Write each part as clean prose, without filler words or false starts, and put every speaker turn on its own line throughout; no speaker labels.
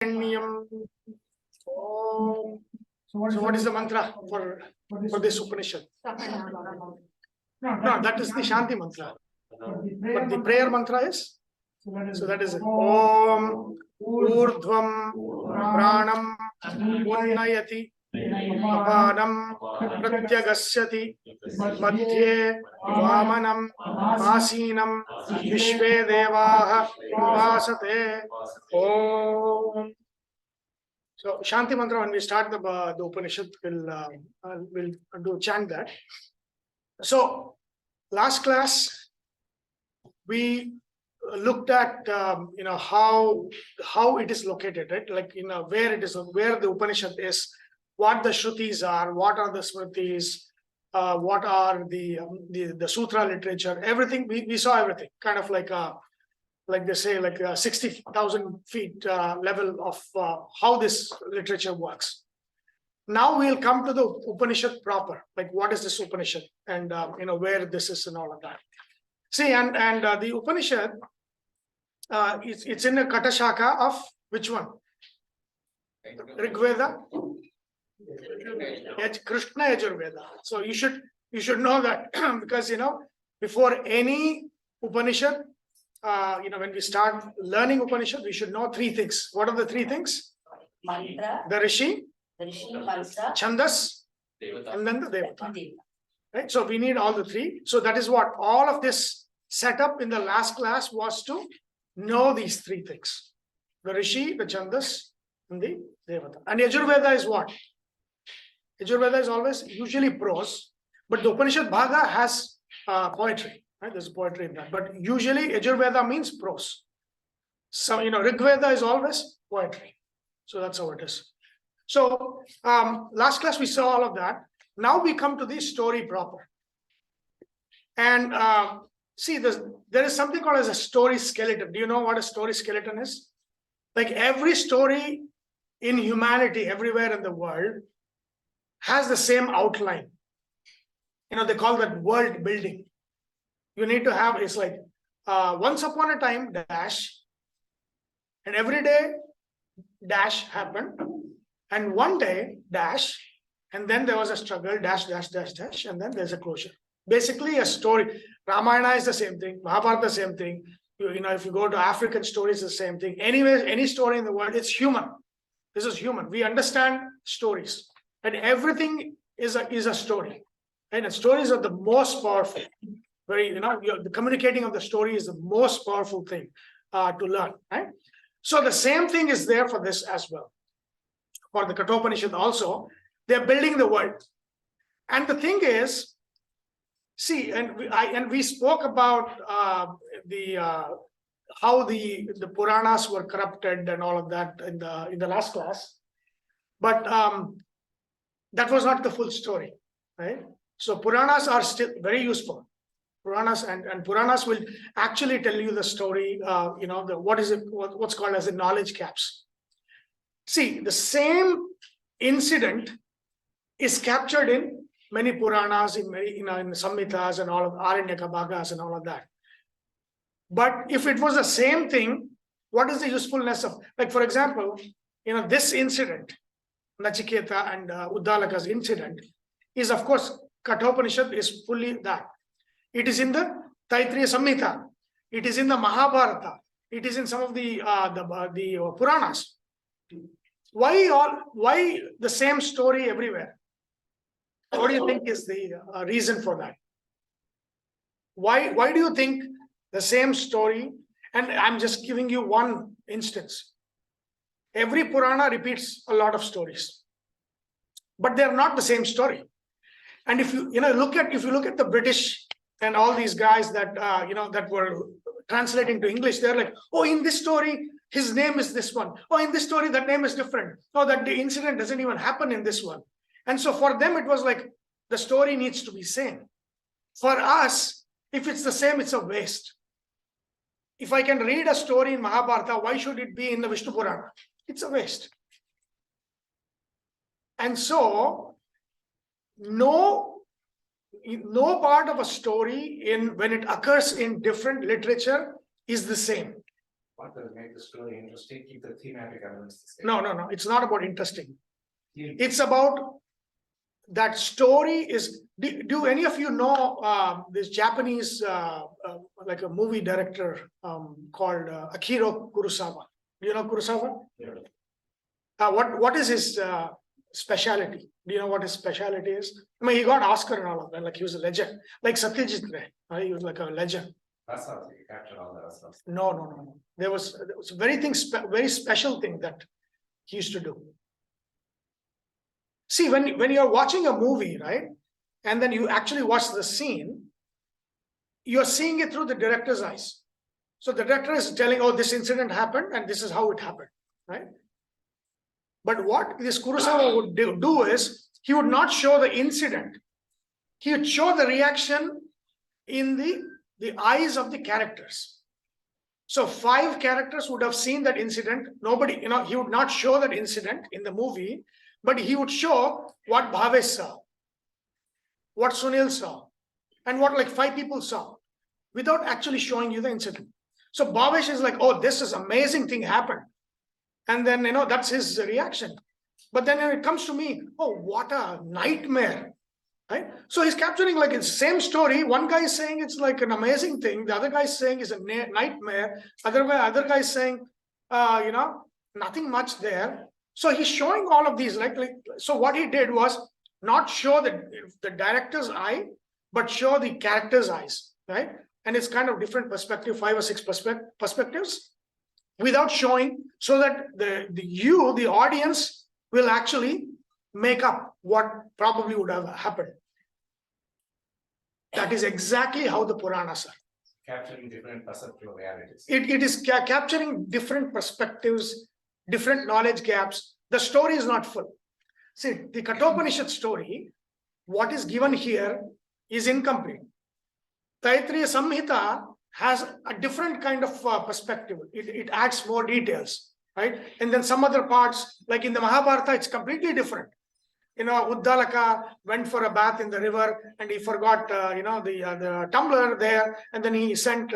So what is the mantra for this Upanishad? No, that is the Shanti mantra. But the prayer mantra is? So that is it. Om Urdhvam Pranam Unnayati Apanam Pratyagasyati Madhye Vamanam Asinam Vishve Devaha Vasate Om. So Shanti mantra, when we start the Upanishad, we'll do chant that. So last class we looked at how it is located, right? Like where it is, where the Upanishad is, what the Shrutis are, what are the Smritis, what are the Sutra literature, everything. We saw everything, kind of like they say, like 60,000 feet level of how this literature works. Now we'll come to the Upanishad proper, like what is this Upanishad, and where this is and all of that. See, and the Upanishad, it's in a Katashaka of which one? Rigveda, Krishna Yajurveda. So you should know that because before any Upanishad, when we start learning Upanishad, we should know three things. What are the three things?
Mantra,
the Rishi,
mantra,
Chandas, and then the Devata. Right? So we need all the three. So that is what all of this setup in the last class was, to know these three things: the Rishi, the Chandas, and the Devata. And Yajurveda is what? Yajurveda is always usually prose, but the Upanishad Bhaga has poetry. Right? There's poetry in that, but usually Yajurveda means prose. So Rigveda is always poetry. So that's how it is. So last class we saw all of that. Now we come to the story proper. And see, there is something called as a story skeleton. Do you know what a story skeleton is? Like every story in humanity, everywhere in the world, has the same outline. They call that world building. You need to have, it's like once upon a time, dash, and every day, dash happened, and one day, dash, and then there was a struggle, dash, dash, dash, dash, and then there's a closure. Basically, a story. Ramayana is the same thing. Mahabharata, the same thing. If you go to African stories, the same thing. Anyways, any story in the world, it's human. This is human. We understand stories, and everything is a story. And stories are the most powerful. The communicating of the story is the most powerful thing to learn. Right? So the same thing is there for this as well. For the Katopanishad also, they're building the world. And the thing is, see, and we spoke about how the Puranas were corrupted and all of that in the last class, but that was not the full story, right? So Puranas are still very useful. Puranas and Puranas will actually tell you the story. What's called as the knowledge caps. See, the same incident is captured in many Puranas, in Samhitas and all of Aranyaka Bhagas and all of that. But if it was the same thing, what is the usefulness of, like, for example, this incident, Nachiketa and Uddalaka's incident, is, of course, Katopanishad is fully that. It is in the Taittiriya Samhita. It is in the Mahabharata. It is in some of the Puranas. Why the same story everywhere? What do you think is the reason for that? Why do you think the same story? And I'm just giving you one instance. Every Purana repeats a lot of stories, but they're not the same story. And if you look at the British and all these guys that that were translating to English, they're like, oh, in this story, his name is this one. Oh, in this story, that name is different. Oh, that the incident doesn't even happen in this one. And so for them, it was like the story needs to be same. For us, if it's the same, it's a waste. If I can read a story in Mahabharata, why should it be in the Vishnu Purana? It's a waste. And so, no part of a story when it occurs in different literature is the same.
What will make the story interesting? Keep the thematic elements the same.
No. It's not about interesting.
Yeah.
It's about that story is. Do any of you know this Japanese like a movie director called Akira Kurosawa? Do you know Kurosawa?
Yeah.
What is his speciality? Do you know what his speciality is? I mean, he got Oscar and all of that. Like he was a legend. Like Satyajit Ray, right? He was like a legend.
Rasas, you capture all the rasas.
No. There was a very special thing that he used to do. See, when you're watching a movie, right, and then you actually watch the scene, you're seeing it through the director's eyes. So the director is telling, oh, this incident happened and this is how it happened, right? But what this Kurosawa would do is, he would not show the incident. He would show the reaction in the eyes of the characters. So 5 characters would have seen that incident. Nobody, he would not show that incident in the movie, but he would show what Bhavesh saw, what Sunil saw, and what like 5 people saw, without actually showing you the incident. So Bhavesh is like, oh, this is amazing thing happened. And then, that's his reaction. But then when it comes to me, oh, what a nightmare, right? So he's capturing like it's the same story. One guy is saying it's like an amazing thing. The other guy is saying it's a nightmare. Other guy is saying, nothing much there. So he's showing all of these. So what he did was not show the director's eye, but show the character's eyes, right? And it's kind of different perspective, 5 or 6 perspectives, without showing, so that the audience will actually make up what probably would have happened. That is exactly how the Puranas are.
Capturing different perceptual realities.
It is capturing different perspectives, different knowledge gaps. The story is not full. See, the Katopanishad story, what is given here is incomplete. Taittiriya Samhita has a different kind of perspective. It adds more details, right? And then some other parts, like in the Mahabharata, it's completely different. Uddalaka went for a bath in the river and he forgot, the tumbler there. And then he sent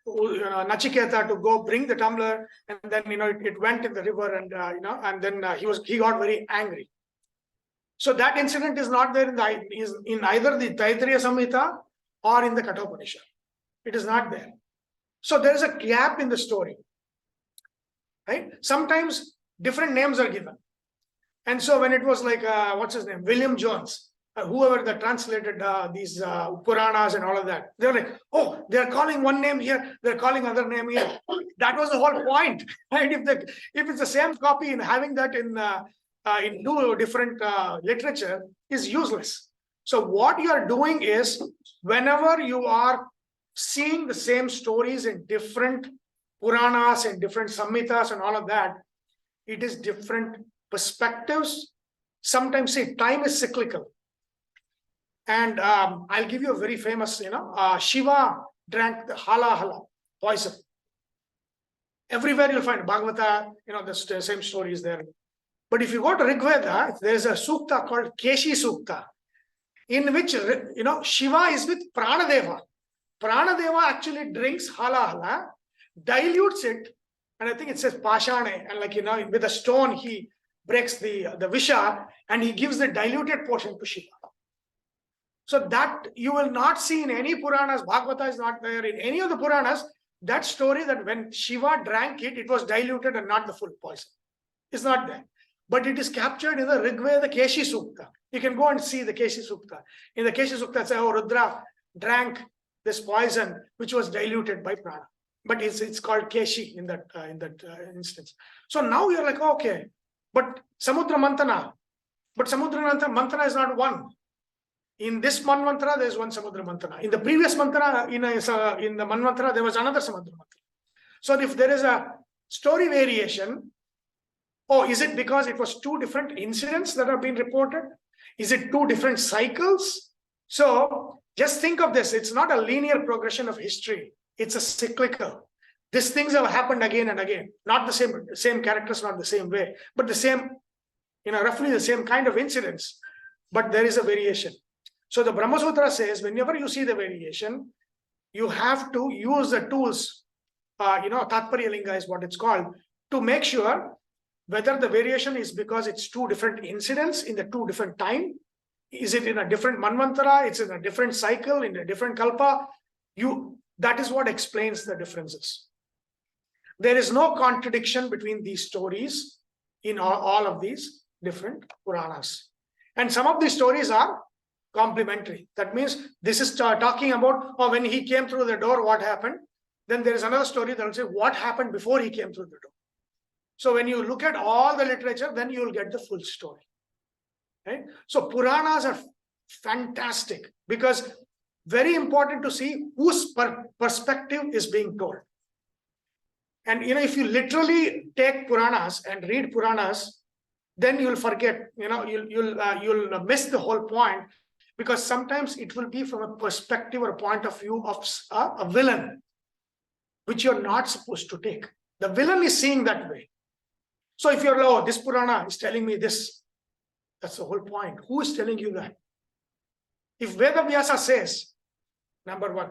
Nachiketa to go bring the tumbler. And then, it went in the river and, and then he got very angry. So that incident is not there in either the Taittiriya Samhita or in the Katopanishad. It is not there. So there is a gap in the story, right? Sometimes different names are given. And so when it was like, what's his name? William Jones, whoever that translated these Puranas and all of that, they're like, oh, they're calling one name here, they're calling other name here. That was the whole point. Right? If it's the same copy and having that in 2 different literature is useless. So what you are doing is, whenever you are seeing the same stories in different Puranas and different Samhitas and all of that, it is different perspectives. Sometimes, see, time is cyclical. And I'll give you a very famous, Shiva drank the hala poison. Everywhere you'll find Bhagavata, the same story is there. But if you go to Rig Veda, there's a sukta called Keshi Sukta, in which, Shiva is with Pranadeva. Pranadeva actually drinks hala, dilutes it, and I think it says Pashane, and with a stone, he breaks the Visha, and he gives the diluted portion to Shiva. So that you will not see in any Puranas. Bhagavata is not there in any of the Puranas. That story that when Shiva drank it, it was diluted and not the full poison. It's not there. But it is captured in the Rig Veda, the Keshi Sukta. You can go and see the Keshi Sukta. In the Keshi Sukta, it says, oh, Rudra drank this poison, which was diluted by prana. But it's called Keshi in that instance. So now you're like, okay, but Samudra Mantana. But Samudra Mantana is not one. In this Manvantara, there's one Samudra Mantana. In the previous Mantara, in the Manvantara, there was another Samudra Mantana. So if there is a story variation, is it because it was 2 different incidents that have been reported? Is it 2 different cycles? So just think of this. It's not a linear progression of history. It's a cyclical. These things have happened again and again. Not the same characters, not the same way, but the same, roughly the same kind of incidents. But there is a variation. So the Brahma Sutra says, whenever you see the variation, you have to use the tools Tatparya Linga is what it's called, to make sure whether the variation is because it's two different incidents in the two different time. Is it in a different Manvantara? It's in a different cycle, in a different Kalpa. That is what explains the differences. There is no contradiction between these stories in all of these different Puranas. And some of these stories are complementary. That means this is talking about when he came through the door, what happened. Then there is another story that will say what happened before he came through the door. So when you look at all the literature, then you will get the full story. Right? So Puranas are fantastic because very important to see whose perspective is being told. And if you literally take Puranas and read Puranas, then you'll forget, you'll miss the whole point, because sometimes it will be from a perspective or a point of view of a villain, which you're not supposed to take. The villain is seeing that way. So if you're, this Purana is telling me this, that's the whole point. Who is telling you that? If Vedavyasa says, number one,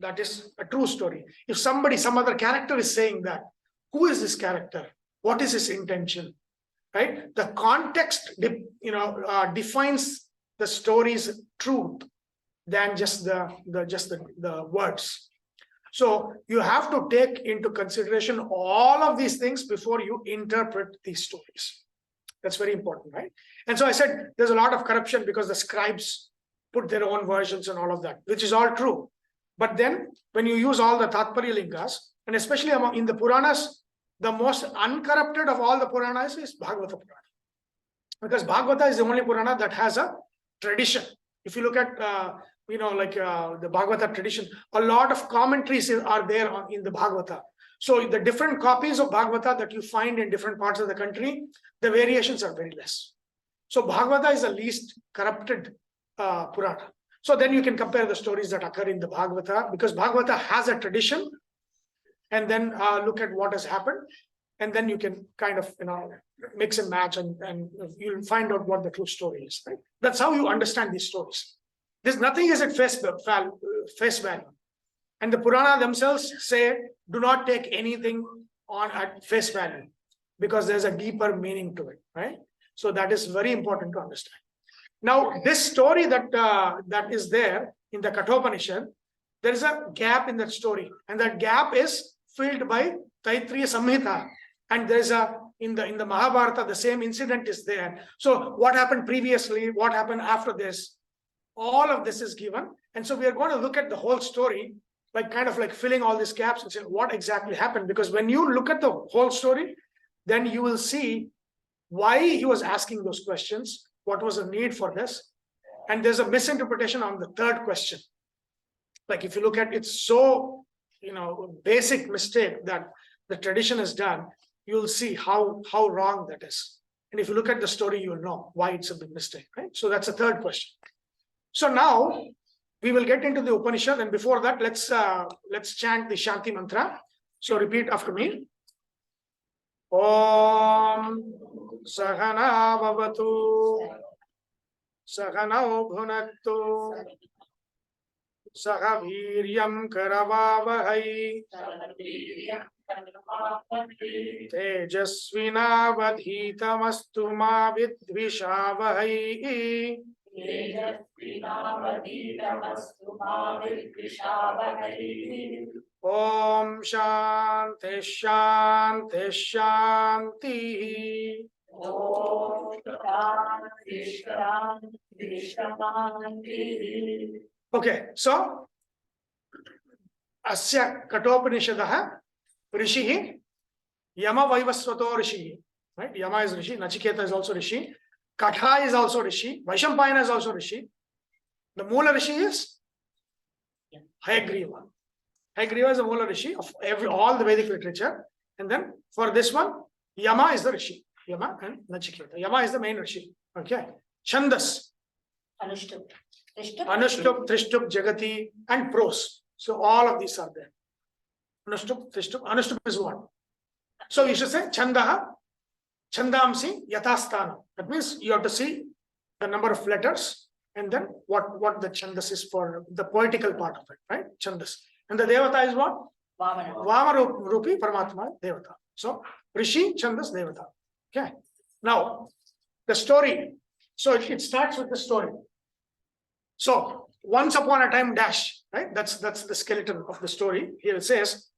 that is a true story. If some other character is saying that, who is this character? What is his intention? Right? The context, defines the story's truth than just the words. So you have to take into consideration all of these things before you interpret these stories. That's very important, right? And so I said there's a lot of corruption because the scribes put their own versions and all of that, which is all true. But then when you use all the Tatparya Lingas, and especially in the Puranas, the most uncorrupted of all the Puranas is Bhagavata Purana. Because Bhagavata is the only Purana that has a tradition. If you look at, the Bhagavata tradition, a lot of commentaries are there in the Bhagavata. So the different copies of Bhagavata that you find in different parts of the country, the variations are very less. So Bhagavata is the least corrupted Purana. So then you can compare the stories that occur in the Bhagavata, because Bhagavata has a tradition, and then look at what has happened, and then you can kind of mix and match, and you'll find out what the true story is. Right? That's how you understand these stories. There's nothing is at face value, and the Purana themselves say do not take anything on at face value, because there's a deeper meaning to it. Right? So that is very important to understand. Now, this story that is there in the Katopanishad, there is a gap in that story, and that gap is filled by Taittiriya Samhita. And there is in the Mahabharata, the same incident is there. So what happened previously, what happened after this, all of this is given. And so we are going to look at the whole story, kind of filling all these gaps and say what exactly happened. Because when you look at the whole story, then you will see why he was asking those questions, what was the need for this. And there's a misinterpretation on the third question. If you look at it's so, basic mistake that the tradition has done, you'll see how wrong that is. And if you look at the story, you'll know why it's a big mistake, right? So that's the third question. So now we will get into the Upanishad, and before that, let's chant the Shanti mantra. So repeat after me. Om Sahana Bhavatu Sahanau Bhunaktu Sahaviryam Karavavahai Tejasvinavadhitamastu ma vidvishavahai. Om Shanti Shanti Shanti. Okay, so Asya Katopanishadaha Rishi Yama Vaivasvato Rishi. Right? Yama is Rishi, Nachiketa is also Rishi, Katha is also Rishi, Vaishampayana is also Rishi. The Moola Rishi is Hayagriva. Hayagriva is the Moola Rishi of all the Vedic literature. And then for this one, Yama is the Rishi. Yama and Nachiketa. Yama is the main Rishi. Okay. Chandas. Anushtup, Trishtup, Jagati, and Prose. So all of these are there. Anushtup, Trishtup. Anushtup is one. So you should say Chandaha, Chandamsi, Yathasthana. That means you have to see the number of letters and then what the Chandas is for the poetical part of it, right? Chandas. And the Devata is what?
Vamana.
Rupi Paramatma Devata. So Rishi, Chandas, Devata. Okay. Now the story. So it starts with the story. So once upon a time dash, right? That's the skeleton of the story. Here it says,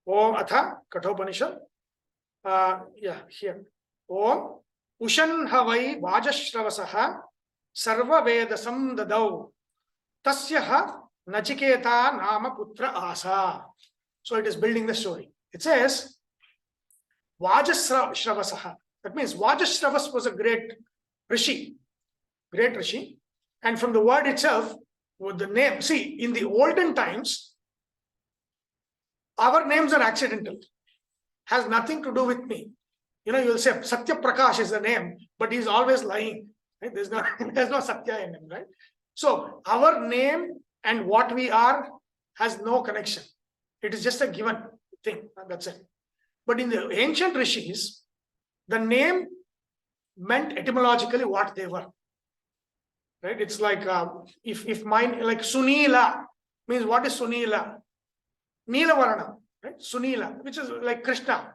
Om Atha Katopanishad. Here. Om Ushan Havai Vajashravasah Sarva Vedasam Dadau Tasyaha Nachiketa Nama Putra Asa. So it is building the story. It says Vajashravasah. That means Vajashravas was a great rishi. And from the word itself, with the name, see, in the olden times, our names are accidental. Has nothing to do with me. You know, you'll say Satya Prakash is the name, but he's always lying. Right? There's no Satya in him, right? So our name and what we are has no connection. It is just a given thing. That's it. But in the ancient rishis, the name meant etymologically what they were. Right? It's like if mine, like Sunila means what is Sunila? Neela Varana, right? Sunila, which is like Krishna,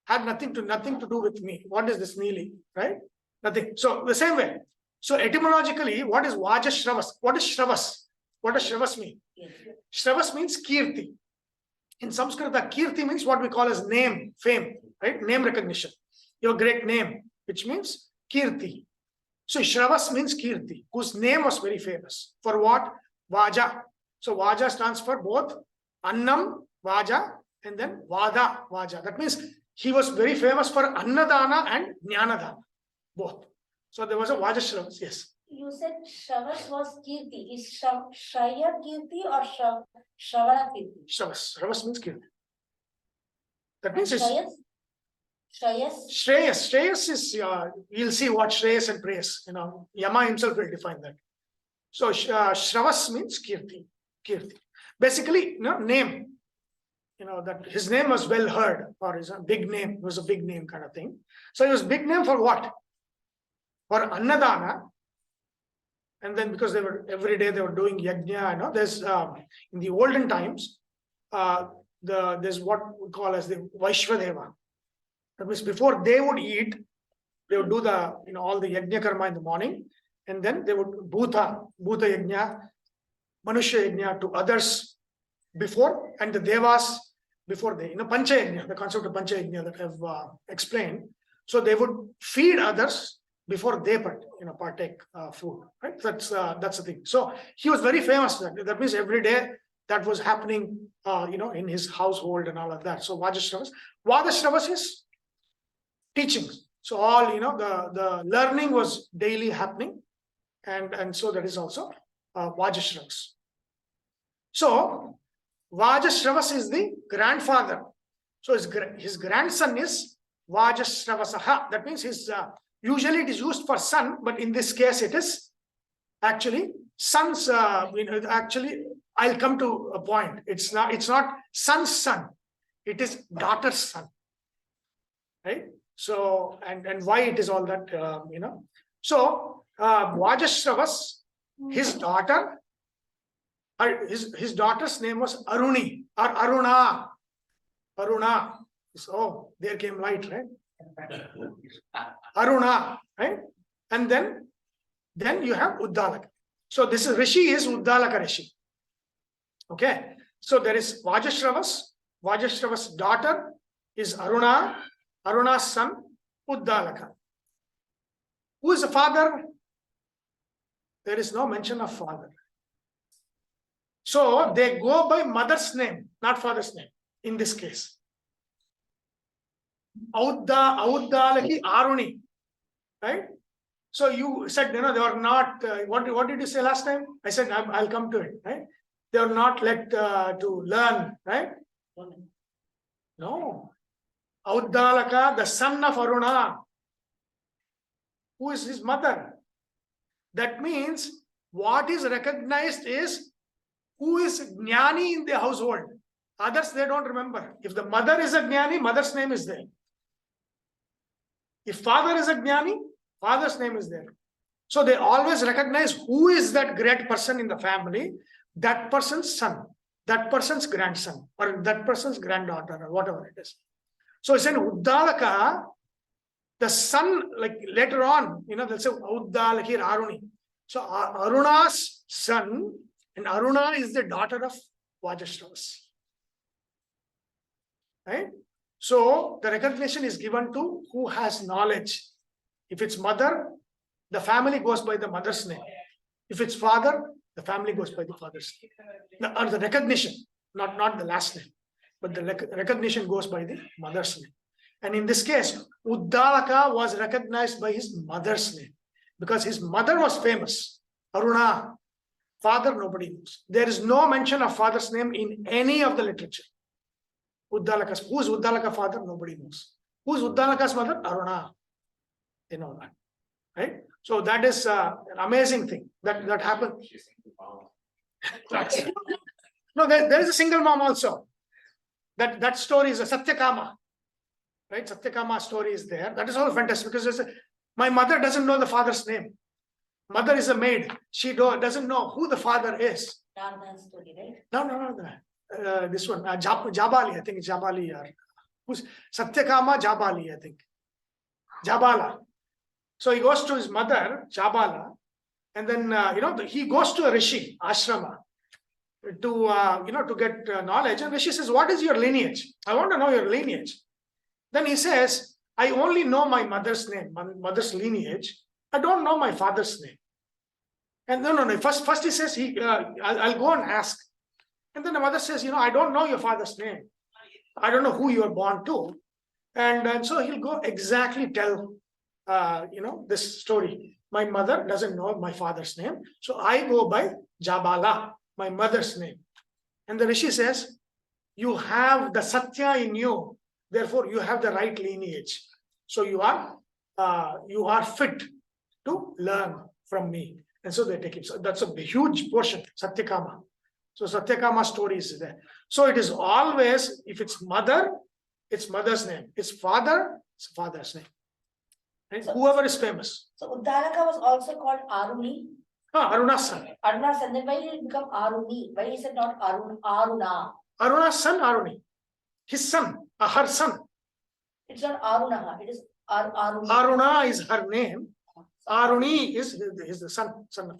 had nothing to do with me. What is this Neeli, right? Nothing. So the same way. So etymologically, what is Vajashravas? What is Shravas? What does Shravas mean? Shravas means Kirti. In Sanskrit, Kirti means what we call as name, fame, right? Name recognition. Your great name, which means Kirti. So Shravas means Kirti, whose name was very famous. For what? Vaja. So Vaja stands for both Annam, Vaja, and then Vada, Vaja. That means he was very famous for Annadana and Jnanadana, both. So there was a Vaja Shravas, yes.
You said Shravas was Kirti. Is Shraya Kirti or Shravana Kirti?
Shravas. Shravas means Kirti. That means it's
Shreyas?
Shreyas is, you'll see what Shreyas and Prayas, Yama himself will define that. So Shravas means Kirti. Basically, name, that his name was well heard, or is a big name, it was a big name kind of thing. So it was big name for what? For Annadana. And then because every day they were doing yajna, there's in the olden times, there's what we call as the Vaishvadeva. That means before they would eat, they would do the all the yajna karma in the morning, and then they would bhuta yajna, manusha yajna to others before, and the devas before they, pancha yajna, the concept of pancha yajna that I've explained. So they would feed others before they partake food, right? That's the thing. So he was very famous. That means every day that was happening, in his household and all of that. So Vajashravas is teachings. So all, the learning was daily happening. And so that is also Vajashravas. So Vajashravas is the grandfather. So his grandson is Vajashravasaha. That means usually it is used for son, but in this case it is actually son's, actually I'll come to a point. It's not son's son. It is daughter's son. Right? So, and why it is all that, So, Vajashravas, his daughter, his daughter's name was Aruni or Aruna. Aruna. So, there came light, right? Aruna, right? And then you have Uddalaka. So, this is Rishi is Uddalaka Rishi. Okay. So, there is Vajashravas. Vajashravas' daughter is Aruna. Aruna's son, Uddalaka. Who is the father? There is no mention of father. So they go by mother's name, not father's name, in this case. Auddalaki Aruni. Right? So you said, they were not, what did you say last time? I said, I'll come to it, right? They were not let to learn, right? No. Uddalaka, the son of Aruna, who is his mother. That means what is recognized is who is Jnani in the household. Others they don't remember. If the mother is a Jnani, mother's name is there. If father is a Jnani, father's name is there. So they always recognize who is that great person in the family, that person's son. that person's grandson or that person's granddaughter or whatever it is. So it's in Uddalaka, the son, like later on, they'll say Uddalaki Aruni. So Aruna's son, and Aruna is the daughter of Vajashravas. Right? So the recognition is given to who has knowledge. If it's mother, the family goes by the mother's name. If it's father, the family goes by the father's name. Or the recognition, not the last name, but the recognition goes by the mother's name. And in this case, Uddalaka was recognized by his mother's name because his mother was famous. Aruna. Father, nobody knows. There is no mention of father's name in any of the literature. Uddalaka's, who's Uddalaka father? Nobody knows. Who's Uddalaka's mother? Aruna. They know that. Right? So that is an amazing thing that happened. No, there is a single mom also. That story is a Satyakama. Right? Satyakama story is there. That is all fantastic because my mother doesn't know the father's name. Mother is a maid. She doesn't know who the father is.
Story, right?
No. This one, Jabali, I think it's Jabali. Who's Satyakama Jabali, I think. Jabala. So he goes to his mother, Jabala, and then he goes to a rishi ashrama to get knowledge. And rishi says, "What is your lineage? I want to know your lineage." Then he says, "I only know my mother's name, my mother's lineage. I don't know my father's name." And no. First he says, I'll go and ask. And then the mother says, "I don't know your father's name. I don't know who you are born to." And so he'll go exactly tell, this story. My mother doesn't know my father's name. So I go by Jabala, my mother's name. And the Rishi says, "You have the Satya in you. Therefore, you have the right lineage. So you are fit to learn from me." And so they take it. So that's a huge portion, Satyakama. So Satyakama story is there. So it is always, if it's mother, it's mother's name. It's father, it's father's name. Right?
So,
whoever is famous.
So Uddalaka was also called Aruni.
Aruna's son.
Aruna's son. Then why did it become Aruni? Why is it not Aruna?
Aruna's son, Aruni. His son, her son.
It's not Aruna. It is Aruni.
Aruna is her name. Aruni is the son of him.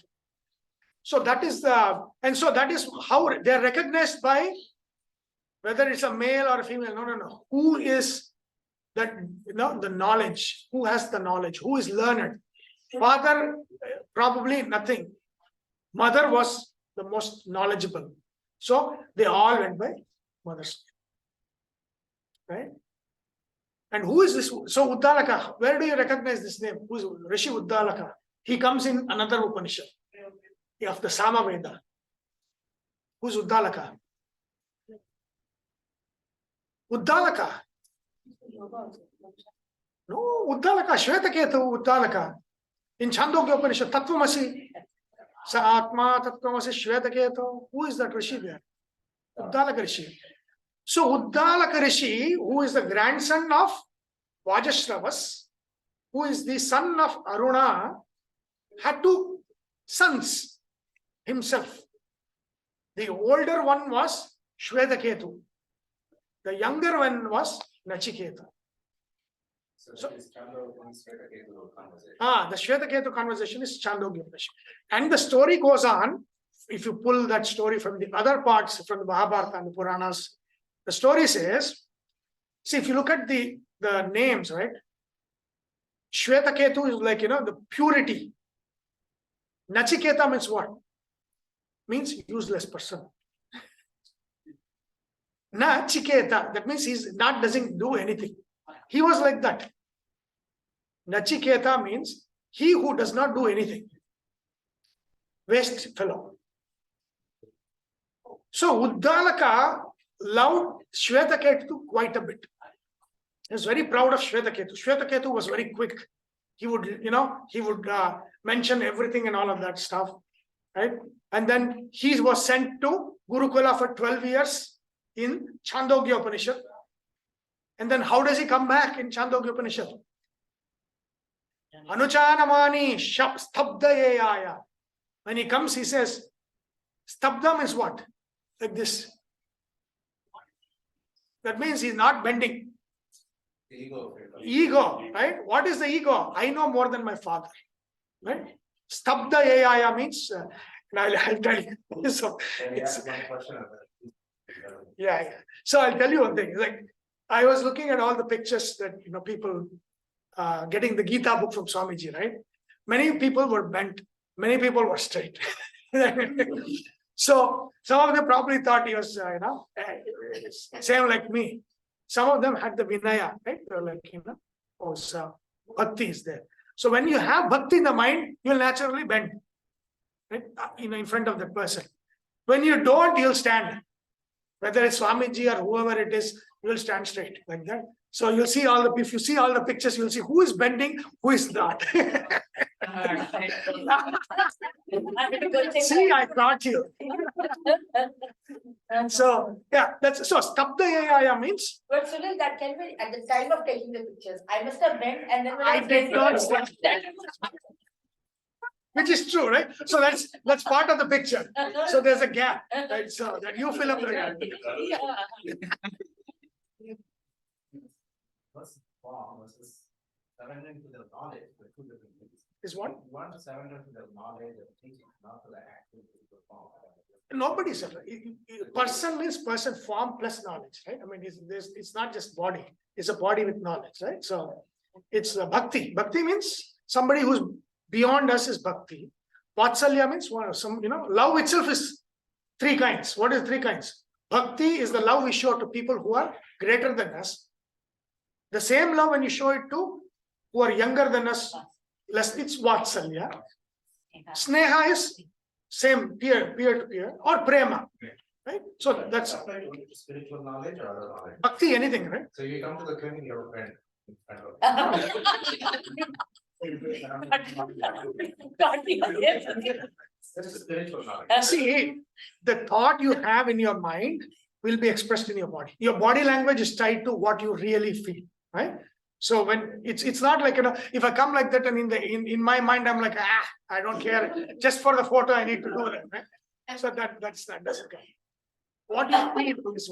So that is that is how they are recognized by whether it's a male or a female. No. Who is that? The knowledge. Who has the knowledge? Who is learned? Father, probably nothing. Mother was the most knowledgeable. So they all went by mother's name. Right? And who is this? So Uddalaka, where do you recognize this name? Who is Rishi Uddalaka? He comes in another Upanishad of the Samaveda. Who's Uddalaka? Uddalaka. No, Uddalaka, Shvetaketu Uddalaka. In Chandogya Upanishad, Tattvamasi. Sa Atma Tattvamasi Shvetaketu. Who is that Rishi there? Uddalaka Rishi. So Uddalaka Rishi, who is the grandson of Vajashravas, who is the son of Aruna, had two sons himself. The older one was Shvetaketu. The younger one was Nachiketa.
So this Chandogya conversation.
The Shvetaketu conversation is Chandogya. And the story goes on. If you pull that story from the other parts, from the Mahabharata and the Puranas, the story says, see, if you look at the names, right? Shvetaketu is like, the purity. Nachiketa means what? Means useless person. Nachiketa, that means doesn't do anything. He was like that. Nachiketa means he who does not do anything. Waste fellow. So Uddalaka loved Shvetaketu quite a bit. He was very proud of Shvetaketu. Shvetaketu was very quick. He would, mention everything and all of that stuff, right? And then he was sent to Gurukula for 12 years in Chandogya Upanishad. And then how does he come back in Chandogya Upanishad? Anuchanamani stabdayaya. When he comes, he says, stabda means what? Like this. That means he's not bending.
The ego of it.
Ego, right? What is the ego? I know more than my father, right? Stabda yaya means, and I'll tell you. So,
Can we
it's-
ask one question?
yeah. So I'll tell you one thing. Like, I was looking at all the pictures that people getting the Gita book from Swamiji, right? Many people were bent, many people were straight. So some of them probably thought he was, same like me. Some of them had the Vinaya, right? They're like, bhakti is there. So when you have bhakti in the mind, you'll naturally bend, right? In front of that person. When you don't, you'll stand. Whether it's Swamiji or whoever it is, you'll stand straight like that. So you'll see if you see all the pictures, you'll see who is bending, who is not. See, I taught you. So yeah, so stabda yaya means
But Sunil, that can be at the time of taking the pictures. I must have bent and then when
I did not stand. Which is true, right? So that's part of the picture. So there's a gap, right? So that you fill up the gap.
What's form versus surrendering to the knowledge, the two different things.
Is what?
One to surrender to the knowledge of teaching, not to the activity of the form.
Nobody said person means person, form plus knowledge, right? I mean, it's not just body, it's a body with knowledge, right? So it's bhakti. Bhakti means somebody who's beyond us is bhakti. Vatsalya means love itself is three kinds. What is three kinds? Bhakti is the love we show to people who are greater than us. The same love when you show it to who are younger than us, less, it's Vatsalya. Sneha is same peer to peer, or prema, right? So that's
Spiritual knowledge or other knowledge.
bhakti, anything, right?
So you come to the clinic, you're a friend. This is spiritual knowledge.
See, the thought you have in your mind will be expressed in your body. Your body language is tied to what you really feel, right? So when it's not like, if I come like that and in my mind, I'm like, I don't care. Just for the photo, I need to do that, right? So that doesn't count. What you feel is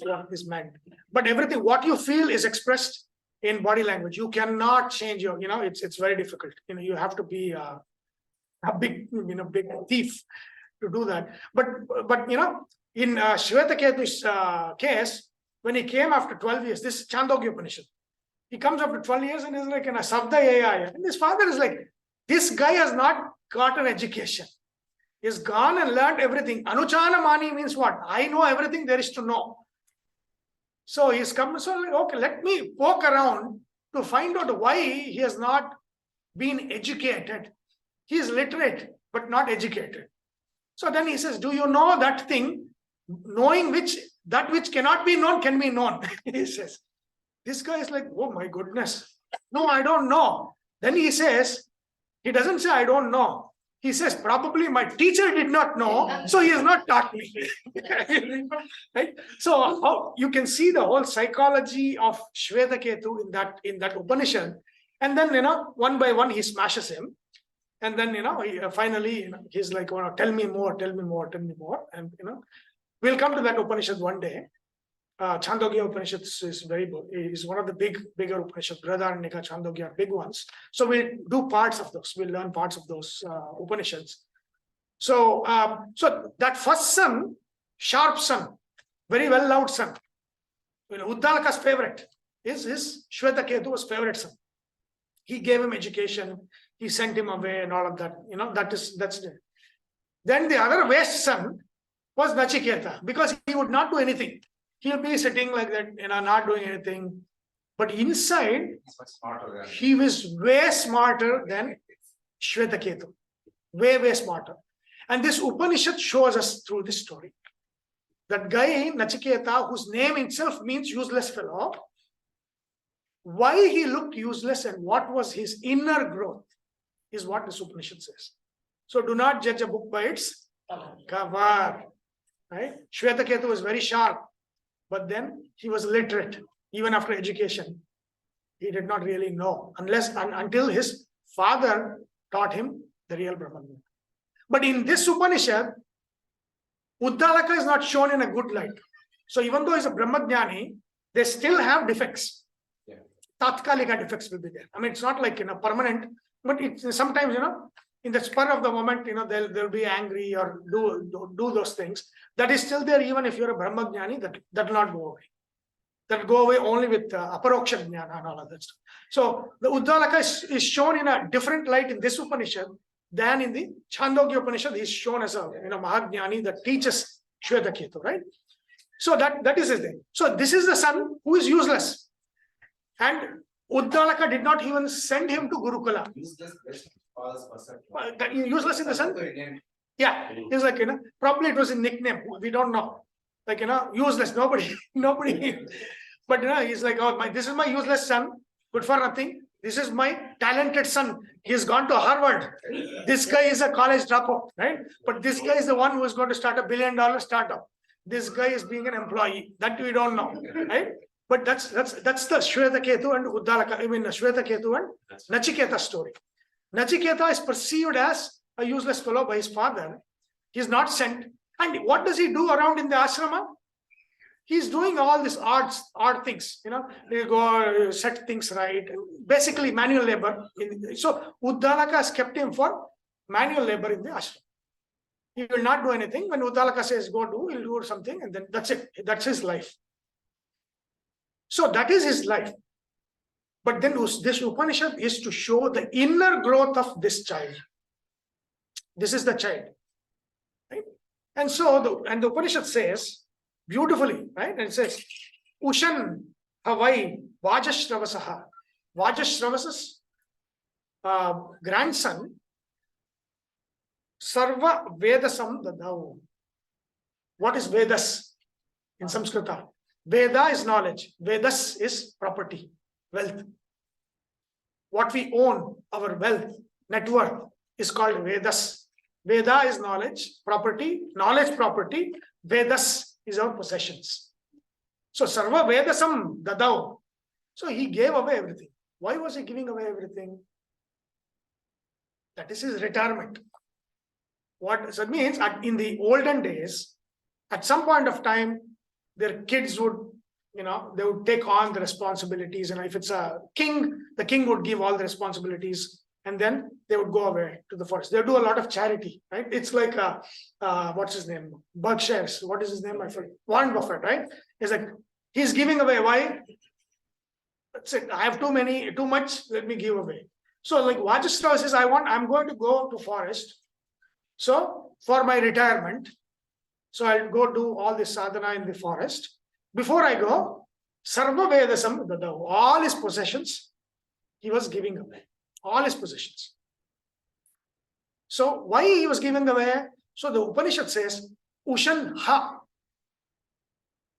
what is meant. But everything, what you feel is expressed in body language. You cannot change your, it's very difficult. You have to be a big thief to do that. But in Shvetaketu's case, when he came after 12 years, this is Chandogya Upanishad. He comes after 12 years and is like in a Sabda Yaya. And his father is like, this guy has not got an education. He's gone and learned everything. Anuchana Mani means what? I know everything there is to know. So he's come, so like, okay, let me poke around to find out why he has not been educated. He is literate, but not educated. So then he says, do you know that thing, knowing that which cannot be known can be known? He says. This guy is like, oh my goodness. No, I don't know. Then he says, he doesn't say, I don't know. He says, probably my teacher did not know, so he has not taught me. Right? So you can see the whole psychology of Shvetaketu in that Upanishad. And then, one by one, he smashes him. And then, finally, he's like, tell me more. And, we'll come to that Upanishad one day. Chandogya Upanishad is one of the bigger Upanishads. Brihadaranyaka, Chandogya, big ones. So we'll do parts of those. We'll learn parts of those Upanishads. So that first son, sharp son, very well loved son, Uddalaka's favorite is his Shvetaketu's favorite son. He gave him education. He sent him away and all of that. That's it. Then the other waste son was Nachiketa, because he would not do anything. He'll be sitting like that, not doing anything. But inside, he was way smarter than Shvetaketu. Way smarter. And this Upanishad shows us through this story. That guy, Nachiketa, whose name itself means useless fellow, why he looked useless and what was his inner growth is what this Upanishad says. So do not judge a book by its cover. Right? Shvetaketu was very sharp. But then he was literate, even after education. He did not really know, until his father taught him the real Brahman. But in this Upanishad, Uddalaka is not shown in a good light. So even though he's a Brahmajnani, they still have defects.
Yeah.
Tatkalika defects will be there. I mean, it's not like permanent, but it's sometimes in the spur of the moment, they'll be angry or do those things. That is still there even if you're a Brahmajnani, that will not go away. That will go away only with aparoksha jnana and all of that stuff. So the Uddalaka is shown in a different light in this Upanishad than in the Chandogya Upanishad. He is shown as a Mahajnani that teaches Shwetaketu, right? So that is his thing. So this is the son who is useless. And Uddalaka did not even send him to Gurukula. Useless in the sense? Yeah, he's like, probably it was a nickname. We don't know. Like, useless. Nobody. But, he's like, oh, this is my useless son. Good for nothing. This is my talented son. He's gone to Harvard. This guy is a college dropout, right? But this guy is the one who is going to start $1 billion startup. This guy is being an employee. That we don't know, right? But that's the Shwetaketu and Uddalaka. I mean, Shwetaketu and Nachiketa story. Nachiketa is perceived as a useless fellow by his father. He's not sent. And what does he do around in the ashrama? He's doing all these odd things. They go set things right. Basically, manual labor. So Uddalaka has kept him for manual labor in the ashram. He will not do anything. When Uddalaka says go do, he'll do something, and then that's it. That's his life. So that is his life. But then this Upanishad is to show the inner growth of this child. This is the child. Right? And so the Upanishad says beautifully, right? And it says, Ushan Havai Vajashravasaha. Vajashravasa's grandson, Sarva Vedasam Dadau. What is Vedas in Sanskrita? Veda is knowledge. Vedas is property, wealth. What we own, our wealth, net worth, is called Vedas. Veda is knowledge, property, knowledge, property. Vedas is our possessions. So Sarva Vedasam Dadau. So he gave away everything. Why was he giving away everything? That is his retirement. What so it means in the olden days, at some point of time, their kids would, they would take on the responsibilities. If it's a king, the king would give all the responsibilities, and then they would go away to the forest. They do a lot of charity, right? It's like what's his name? Berkshires. What is his name? I forget. Warren Buffett, right? It's like he's giving away. Why? That's it. I have too much. Let me give away. So like Vajashrava says, I'm going to go to forest. So for my retirement, so I'll go do all this sadhana in the forest. Before I go, Sarva Vedasam Dadau, all his possessions, he was giving away. All his possessions. So why he was giving away? So the Upanishad says, Ushan Ha.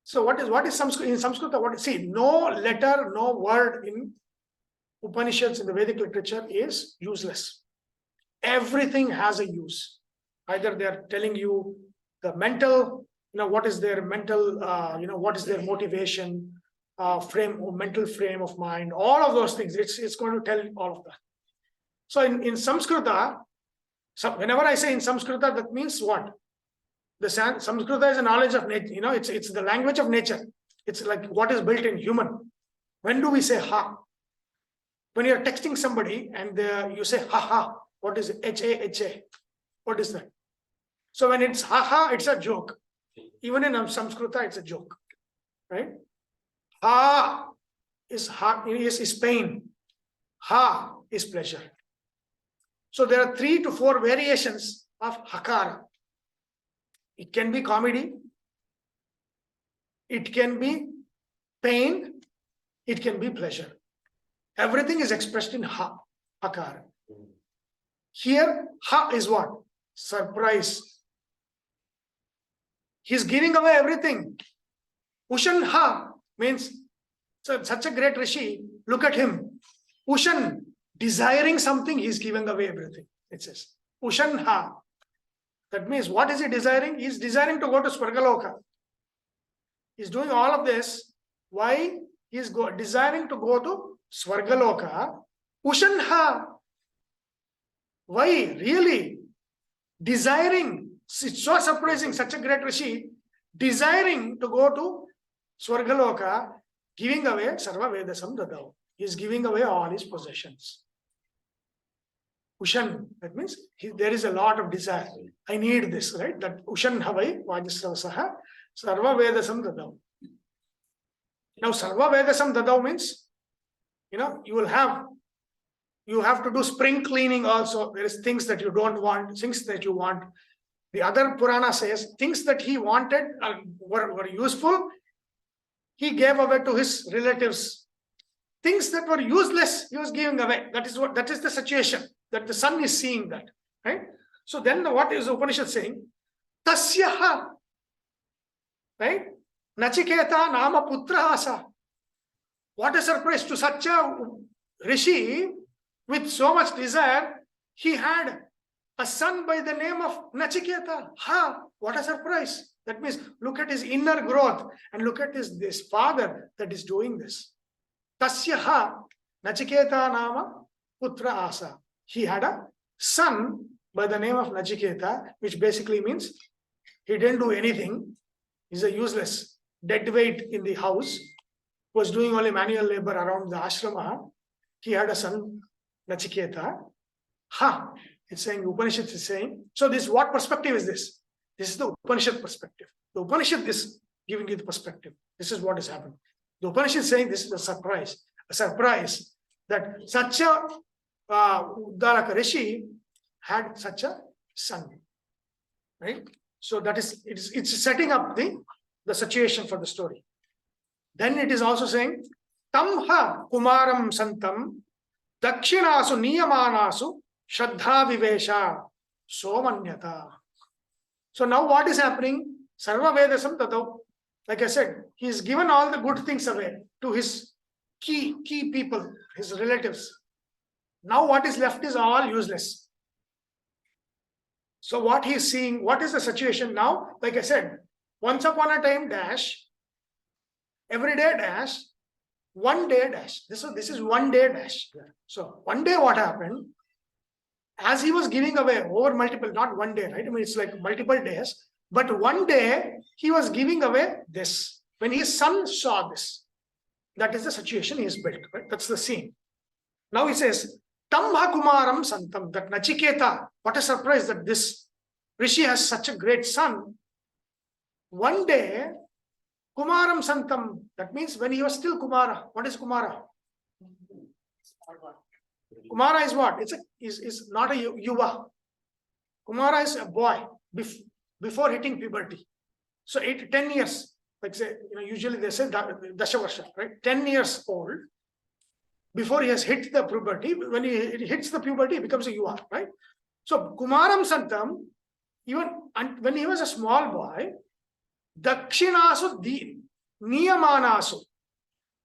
So what is Sanskrit? In Sanskrit, see, no letter, no word in Upanishads in the Vedic literature is useless. Everything has a use. Either they are telling you the mental, what is their mental, what is their motivation, mental frame of mind, all of those things. It's going to tell all of that. So in Samskrita, whenever I say in Samskrita, that means what? The Samskrita is a knowledge of nature. It's the language of nature. It's like what is built in human. When do we say ha? When you're texting somebody and you say ha ha, what is it? H-A-H-A. What is that? So when it's ha ha, it's a joke. Even in Samskrita, it's a joke, right? Ha is pain. Ha is pleasure. So there are 3 to 4 variations of hakara. It can be comedy. It can be pain. It can be pleasure. Everything is expressed in ha, hakara. Here, ha is what? Surprise. He's giving away everything. Ushan ha means such a great Rishi. Look at him. Ushan, desiring something, he's giving away everything. It says. Ushan ha. That means what is he desiring? He's desiring to go to Swargaloka. He's doing all of this. Why? He's desiring to go to Swargaloka. Ushan ha. Why? Really? Desiring. It's so surprising, such a great Rishi, desiring to go to Swargaloka, giving away Sarva Vedasam Dadau. He is giving away all his possessions. Ushan, that means there is a lot of desire. I need this, right? That Ushan Havai Vajasravasaha Sarva Vedasam Dadau. Now Sarva Vedasam Dadau means, you have to do spring cleaning also. There is things that you don't want, things that you want. The other Purana says things that he wanted were useful. He gave away to his relatives. Things that were useless, he was giving away. That is the situation that the son is seeing that, right? So then what is the Upanishad saying? Tasyaha, right? Nachiketa nama putra asa. What a surprise to such a rishi with so much desire. He had a son by the name of Nachiketa. What a surprise. That means look at his inner growth and look at this father that is doing this. Tasyaha Nachiketa nama putra asa. He had a son by the name of Nachiketa, which basically means he didn't do anything. He's a useless dead weight in the house, was doing only manual labor around the ashrama. He had a son, Nachiketa. It's saying, Upanishad is saying. So what perspective is this? This is the Upanishad perspective. The Upanishad is giving you the perspective. This is what is happening. The Upanishad is saying this is a surprise that such a Uddalaka Rishi had such a son, right? So that is, it's setting up the situation for the story. Then it is also saying, Tamha Kumaram Santam Dakshinasu Niyamanasu Shraddha Vivesha Somanyata. So now what is happening? Sarva Vedasam Tadau. Like I said, he has given all the good things away to his key people, his relatives. Now what is left is all useless. So what he is seeing, what is the situation now? Like I said, once upon a time dash, every day dash, one day dash. This is one day dash. So one day what happened? As he was giving away over multiple, not one day, right? I mean, it's like multiple days. But one day he was giving away this. When his son saw this, that is the situation he has built, right? That's the scene. Now he says, Tamha Kumaram Santam, that Nachiketa, what a surprise that this Rishi has such a great son. One day, Kumaram Santam, that means when he was still Kumara. What is Kumara? Kumara is what? It's not a yuva. Kumara is a boy before hitting puberty. So 8 to 10 years, like say, usually they say Dashavarsha, right? 10 years old. Before he has hit the puberty, when he hits the puberty, he becomes a yuva, right? So Kumaram Santam, even when he was a small boy, Dakshinasu Niyamanasu,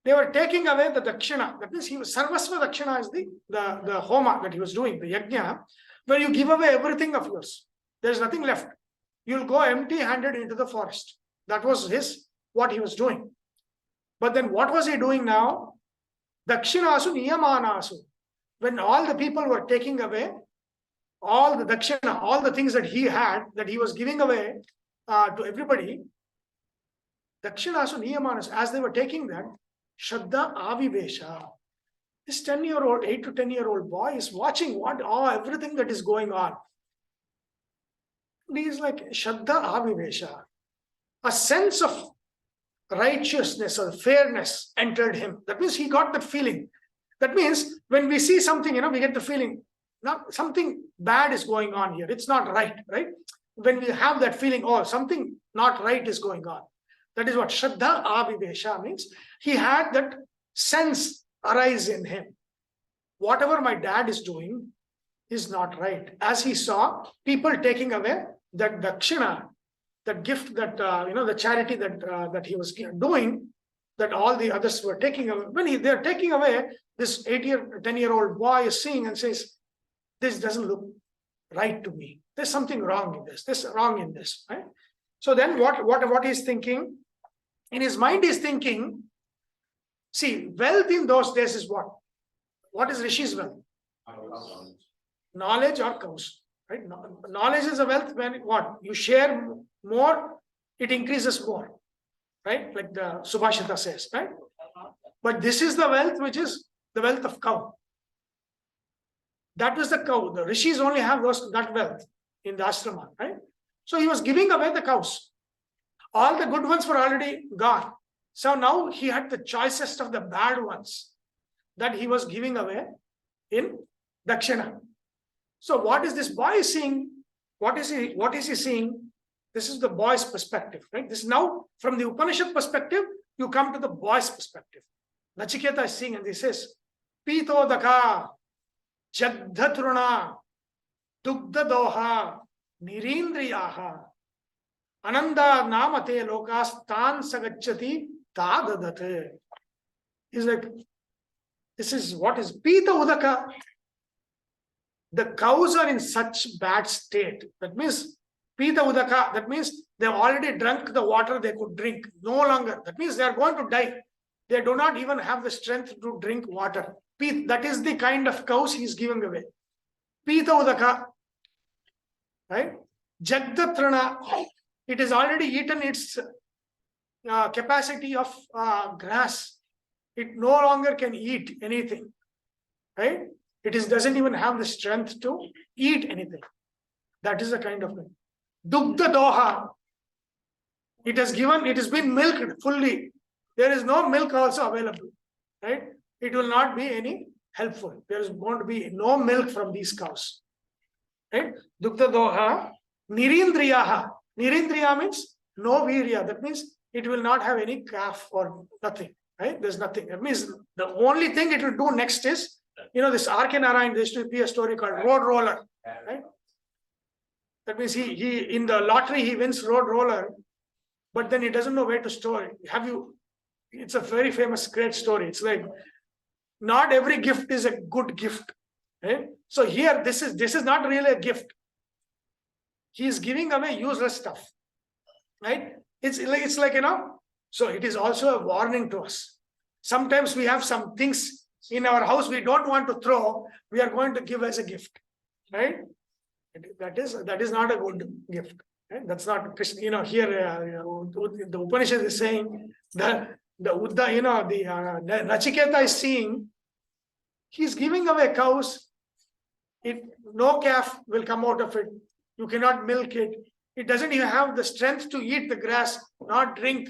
they were taking away the Dakshina. That means he was Sarvasva Dakshina is the Homa that he was doing, the Yajna, where you give away everything of yours. There's nothing left. You'll go empty-handed into the forest. That was what he was doing. But then what was he doing now? Dakshinasu Niyamanasu. When all the people were taking away all the Dakshina, all the things that he had, that he was giving away to everybody, Dakshinasu Niyamanasu, as they were taking that, Shraddha Avivesha. This 10-year-old, 8 to 10-year-old boy is watching everything that is going on. And he is like Shraddha Avivesha. A sense of righteousness or fairness entered him. That means he got that feeling. That means when we see something, we get the feeling, not something bad is going on here. It's not right, right? When we have that feeling, something not right is going on. That is what Shraddha Avivesha means. He had that sense arise in him. Whatever my dad is doing is not right. As he saw people taking away that Dakshina, that gift, that the charity that he was doing, that all the others were taking away. When they're taking away, this 10-year-old boy is seeing and says, "This doesn't look right to me. There's something wrong in this. There's wrong in this." Right? So then, what he's thinking in his mind is thinking. See, wealth in those days is what? What is Rishi's wealth? Knowledge or cows. Right? Knowledge is a wealth when what? You share more, it increases more. Right? Like the Subhashita says, right? But this is the wealth which is the wealth of cow. That was the cow. The rishis only have that wealth in the ashrama, right? So he was giving away the cows. All the good ones were already gone. So now he had the choicest of the bad ones that he was giving away in Dakshina. So what is this boy seeing? What is he seeing? This is the boy's perspective, right? This is now from the Upanishad perspective, you come to the boy's perspective. Nachiketa is seeing, and he says, Pitodaka, Jagdhatruna, Dugdadoha, Nirindriyaha, Ananda namate lokas tan sagachati tadadate. He's like, this is what is Pita Udaka. The cows are in such bad state. That means Pita Udaka, that means they've already drunk the water they could drink. No longer. That means they are going to die. They do not even have the strength to drink water. That is the kind of cows he is giving away. Pita Udaka. Right? Jagdatrana. It has already eaten its capacity of grass. It no longer can eat anything. Right? It doesn't even have the strength to eat anything. That is the kind of thing. Dugdha doha. It has been milked fully. There is no milk also available. Right? It will not be any helpful. There is going to be no milk from these cows. Right? Dugdha doha. Nirindriyaha. Nirindriya means no virya. That means it will not have any calf or nothing. Right? There's nothing. That means the only thing it will do next is, this R.K. Narayan, there used to be a story called Road Roller. Right? That means he in the lottery, he wins Road Roller, but then he doesn't know where to store it. It's a very famous, great story. It's like, not every gift is a good gift. Right? So here, this is not really a gift. He is giving away useless stuff. Right? It's like, so it is also a warning to us. Sometimes we have some things in our house we don't want to throw, we are going to give as a gift. Right? That is not a good gift. Right? That's not Krishna. Here the Upanishad is saying the Nachiketa is seeing, he's giving away cows. No calf will come out of it. You cannot milk it. It doesn't even have the strength to eat the grass, not drink.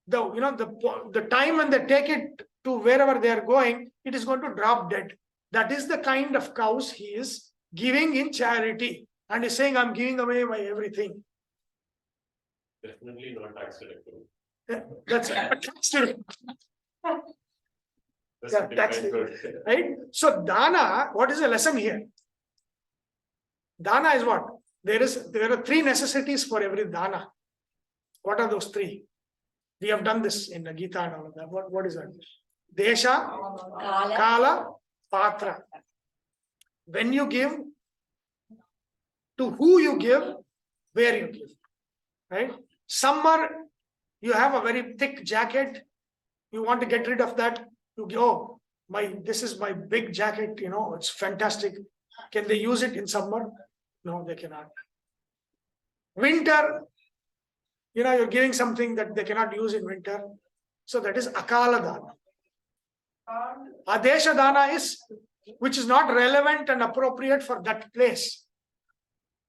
The time when they take it to wherever they are going, it is going to drop dead. That is the kind of cows he is giving in charity. And he's saying, I'm giving away my everything.
Definitely not accidental.
That's accidental.
That's
Right? So dana, what is the lesson here? Dana is what? There are three necessities for every dana. What are those three? We have done this in the Gita and all of that. What is that? Desha, Kala, Patra. When you give, to who you give, where you give. Right? Summer, you have a very thick jacket. You want to get rid of that. You go, this is my big jacket, it's fantastic. Can they use it in summer? No, they cannot. Winter, you're giving something that they cannot use in winter. So that is Akala Dana. Adesha Dana is, which is not relevant and appropriate for that place.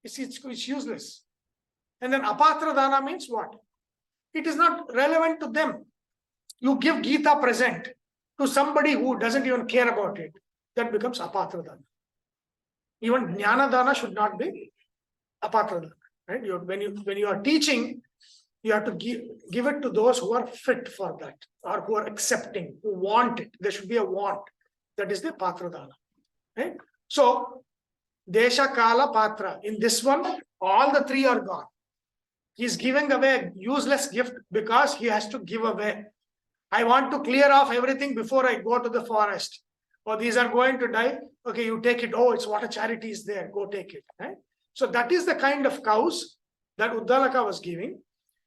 It's useless. And then Apatra Dana means what? It is not relevant to them. You give Gita present to somebody who doesn't even care about it. That becomes Apatra Dana. Even Jnana Dana should not be Apatra Dana. Right? When you are teaching, you have to give it to those who are fit for that, or who are accepting, who want it. There should be a want. That is the Patra Dana. Right? So, Desha, Kala, Patra. In this one, all the three are gone. He's giving away a useless gift because he has to give away. I want to clear off everything before I go to the forest. Oh, these are going to die. Okay, you take it. Oh, it's what a charity is there. Go take it. Right? So that is the kind of cows that Uddalaka was giving.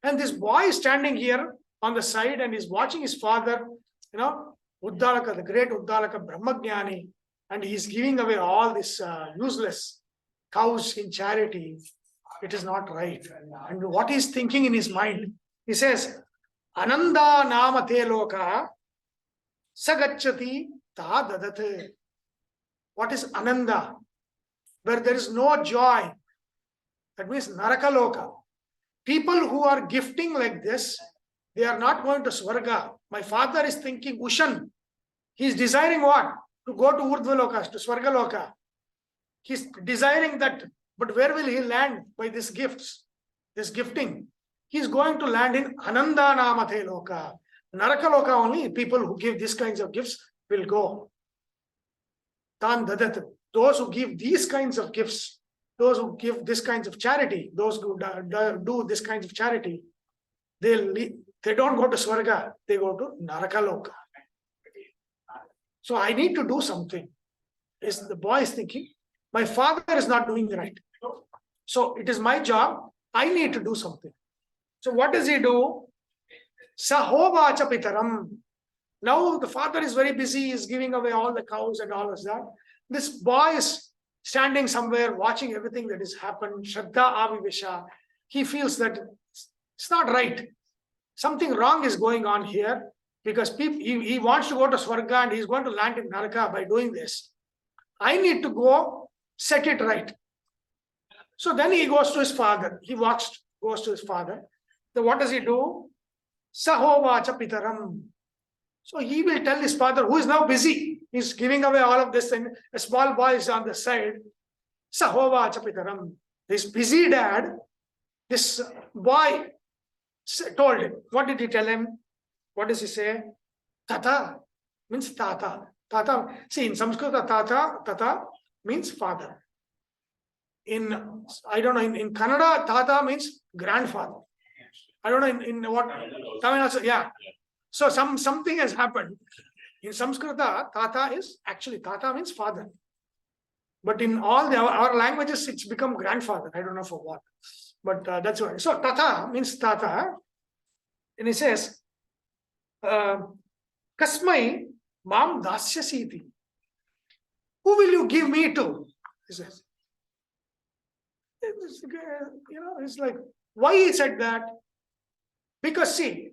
And this boy is standing here on the side and is watching his father, Uddalaka, the great Uddalaka, Brahmagyani, and he's giving away all this useless cows in charity. It is not right. And what he's thinking in his mind, he says, Ananda nama te loka Sagachati ta dadate. What is ananda? Where there is no joy. That means narakaloka. People who are gifting like this, they are not going to Swarga. My father is thinking Ushan. He is desiring what? To go to Urdhvaloka, to Swargaloka. He is desiring that. But where will he land by these gifts? This gifting. He is going to land in Ananda Namathe Loka. Narakaloka only, people who give these kinds of gifts will go. Tan Dadat. Those who give these kinds of gifts, those who give this kinds of charity, those who do this kinds of charity, they don't go to Swarga, they go to Narakaloka. So I need to do something. Is the boy is thinking, my father is not doing right. So it is my job, I need to do something. So what does he do? Sahovacha pitaram. Now the father is very busy, is giving away all the cows and all of that. This boy is standing somewhere watching everything that has happened. Shraddha Avivisha. He feels that it's not right. Something wrong is going on here because he wants to go to Swarga and he's going to land in Naraka by doing this. I need to go set it right. So then he goes to his father. He goes to his father. Then what does he do? Sahovacha pitaram. So he will tell his father, who is now busy. He's giving away all of this, and a small boy is on the side. Sahovacha pitaram. This busy dad, this boy told him. What did he tell him? What does he say? Tata means tata. Tata. See, in Sanskrit, tata means father. In Kannada, tata means grandfather. I don't know in what Tamil also, yeah. So something has happened. In Sanskrita, tata means father. But in all our languages, it's become grandfather. I don't know for what. But that's why. So tata means tata. And he says, Kasmai mam dasyasiti. Who will you give me to? He says. It's like, why he said that? Because see,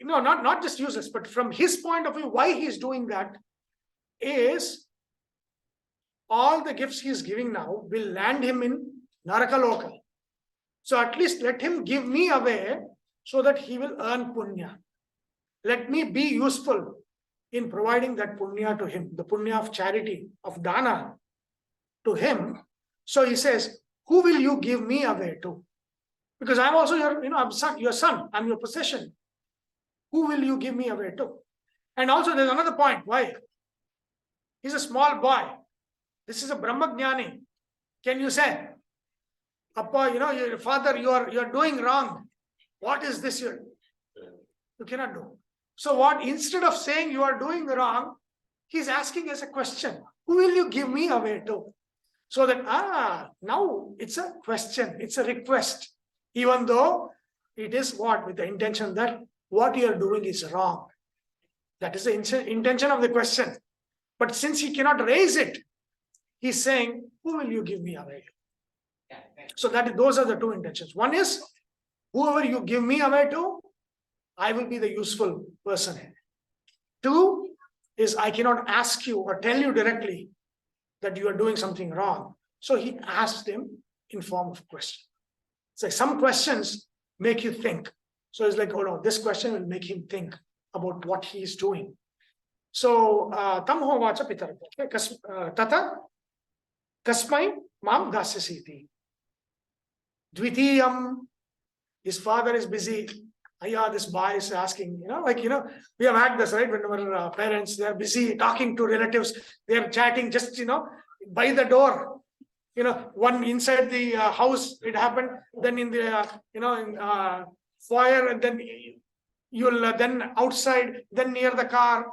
not just useless, but from his point of view, why he is doing that is all the gifts he is giving now will land him in Narakaloka. So at least let him give me away so that he will earn punya. Let me be useful in providing that punya to him, the punya of charity, of dana to him. So he says, who will you give me away to? Because I'm also your son, I'm your possession. Who will you give me away to? And also there's another point. Why? He's a small boy. This is a Brahmagyani. Can you say, Appa, your father, you're doing wrong. What is this? You cannot do. So what, instead of saying you are doing wrong, he's asking as a question, who will you give me away to? So that, now it's a question, it's a request. Even though it is what? With the intention that what you are doing is wrong. That is the intention of the question. But since he cannot raise it, he's saying, who will you give me away to? So those are the two intentions. One is, whoever you give me away to, I will be the useful person. Two is, I cannot ask you or tell you directly that you are doing something wrong. So he asked him in form of question. It's like some questions make you think. So it's like, oh no, this question will make him think about what he is doing. So, tamho vacha pitar. Tata kasmai mam dasyasiti. Dvitiyam, his father is busy. This boy is asking, we have had this, right? When our parents, they are busy talking to relatives, they are chatting just, by the door. One inside the house, it happened, then in the, foyer, and then you'll then outside, then near the car,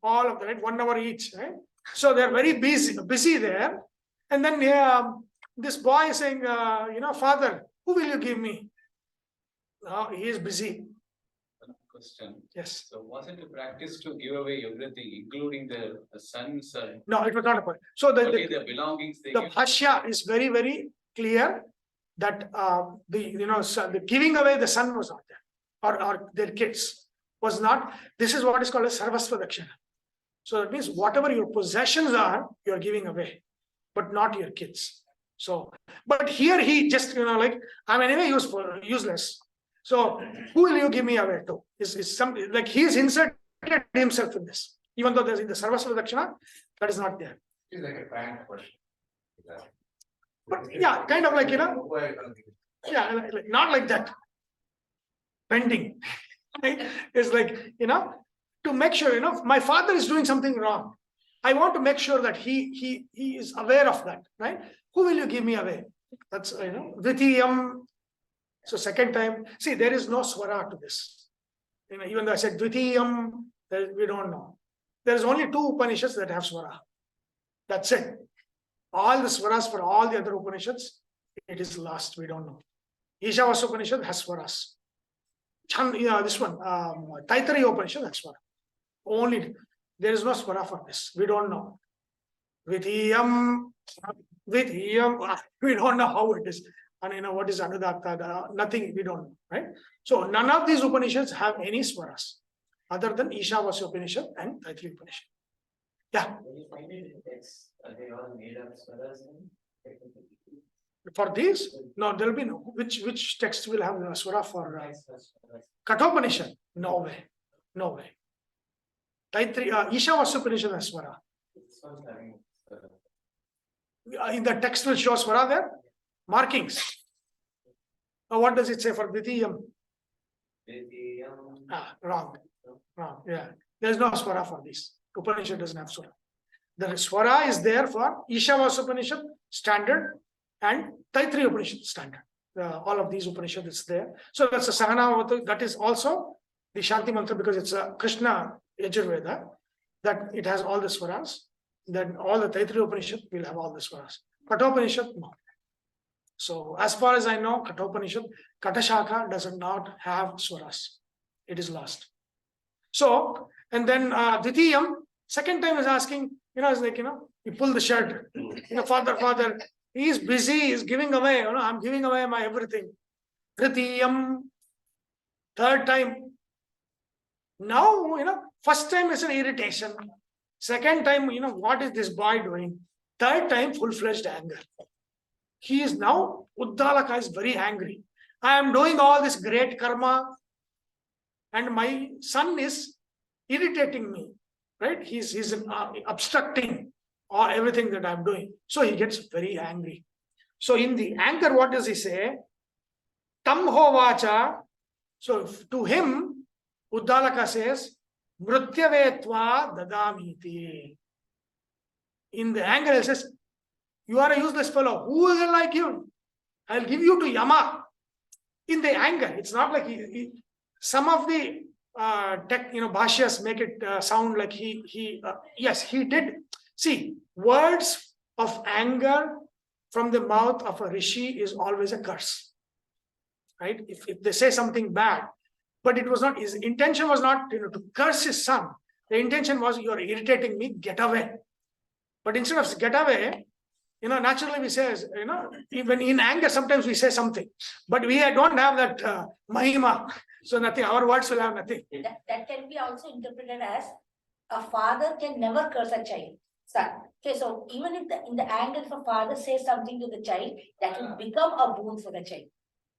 all of that, right? 1 hour each, right? So they're very busy there. And then this boy is saying, father, who will you give me? He is busy.
Question.
Yes.
So was it a practice to give away everything, including the sons?
No, it was not a point. So
the belongings.
The bhashya is very, very clear that the giving away the son was not there, or their kids was not. This is what is called a sarvasva dakshina. So that means whatever your possessions are, you're giving away, but not your kids. So, but here he just, like, I'm anyway useless. So who will you give me away to? Is some, like, he's inserted himself in this, even though there's in the Sarvasva Dakshina, that is not there.
It's like a prank question.
But yeah, kind of like, yeah, like, not like that. Pending. It's like, to make sure, my father is doing something wrong. I want to make sure that he is aware of that, right? Who will you give me away? That's, Dvitiyam. So second time, see, there is no swara to this. Even though I said Dvitiyam, we don't know. There is only 2 Upanishads that have swara. That's it. All the swaras for all the other Upanishads, it is lost. We don't know. Ishavasya Upanishad has swaras. This one, Taittiriya Upanishad has swara. Only there is no swara for this. We don't know. Vidhiyam, we don't know how it is. And what is Anudakta, nothing, we don't know, right? So none of these Upanishads have any swaras other than Ishavasya Upanishad and Taittiriya Upanishad. Yeah.
When you find it in text, are they all made up swaras then?
For these, no, there will be no. Which text will have a swara for Katopanishad? No way, no way. Taittiriya, Ishavasya Upanishad has swara. In the text will show swara there. Markings. Now what does it say for Dvitiyam? Wrong. Yeah, there is no swara for this. Upanishad doesn't have swara. The swara is there for Ishavasya Upanishad standard and Taittiriya Upanishad standard. All of these Upanishads is there. So that's a Sahana. That is also the Shanti Mantra, because it's a Krishna Yajurveda, that it has all the swaras. Then all the Taittiriya Upanishad will have all the swaras. Katopanishad, no. So as far as I know, Katopanishad, Katashaka does not have swaras. It is lost. So, and then Dvitiyam, second time is asking, it's like, you pull the shirt, father, he is busy, he is giving away, I'm giving away my everything. Dvitiyam, third time. Now, first time is an irritation. Second time, what is this boy doing? Third time, full-fledged anger. He is now, Uddalaka is very angry. I am doing all this great karma and my son is irritating me, right? He's obstructing everything that I'm doing. So he gets very angry. So in the anger, what does he say? Tam hovacha. So to him, Uddalaka says, Mrityavetva dadamiti. In the anger, he says, you are a useless fellow. Who is like you? I'll give you to Yama. In the anger, it's not like some of the bhashyas make it sound like yes, he did. See, words of anger from the mouth of a rishi is always a curse, right? If they say something bad, but it was not, his intention was not to curse his son. The intention was, you are irritating me, get away. But instead of get away, naturally we say, even in anger, sometimes we say something, but we don't have that mahima. So nothing, our words will have nothing.
That can be also interpreted as a father can never curse a child. Son. Okay, so even in the anger, if a father says something to the child, that will become a boon for the child.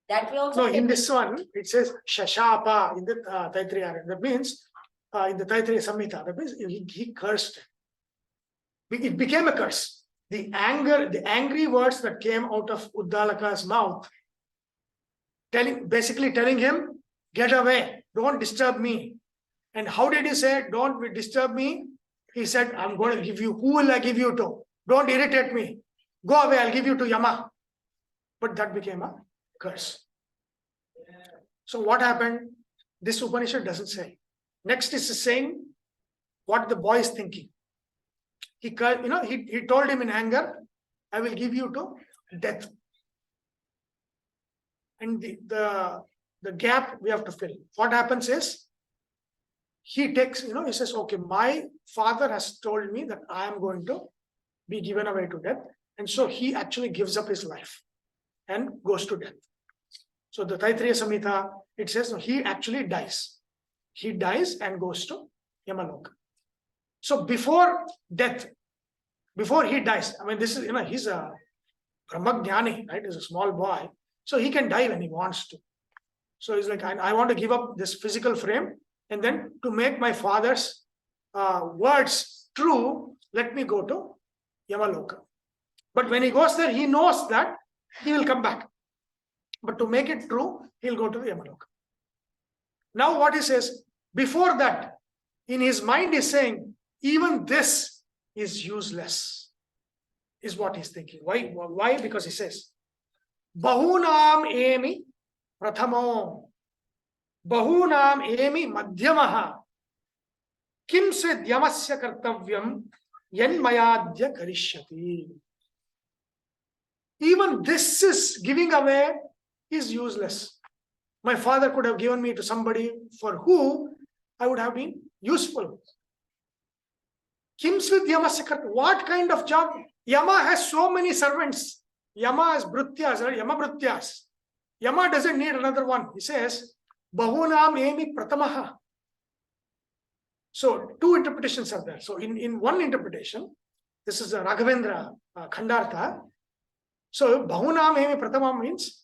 That way also. No,
in this one, it says Shashapa in the Taittiriya. That means in the Taittiriya Samhita, that means he cursed. It became a curse. The angry words that came out of Uddalaka's mouth, basically telling him, get away, don't disturb me. And how did he say, don't disturb me? He said, I'm going to give you, who will I give you to? Don't irritate me. Go away, I'll give you to Yama. But that became a curse. So what happened? This Upanishad doesn't say. Next is saying what the boy is thinking. He told him in anger, I will give you to death. And the gap we have to fill. What happens is, he takes, he says, okay, my father has told me that I am going to be given away to death. And so he actually gives up his life and goes to death. So the Taittiriya Samhita, it says, no, he actually dies. He dies and goes to Yamaloka. So before death, before he dies, I mean, this is, he's a Brahmagyani, right? He's a small boy. So he can die when he wants to. So he's like, I want to give up this physical frame, and then to make my father's words true, let me go to Yamaloka. But when he goes there, he knows that he will come back. But to make it true, he'll go to the Yamaloka. Now what he says, before that, in his mind he's saying, even this is useless, is what he's thinking. Why? Because he says, Bahunam emi prathamo, Bahunam emi madhyamaha, kim svedyamasya kartavyam yanmayadya karishyati. Even this is giving away is useless. My father could have given me to somebody for who I would have been useful. Kim svedyamasya kartavyam, what kind of job? Yama has so many servants. Yama has Bhrutyas, right? Yama Bhrutyas. Yama doesn't need another one. He says, Bahunam emi pratamaha. So two interpretations are there. So in one interpretation, this is a Raghavendra Khandartha. So Bahunam emi pratama means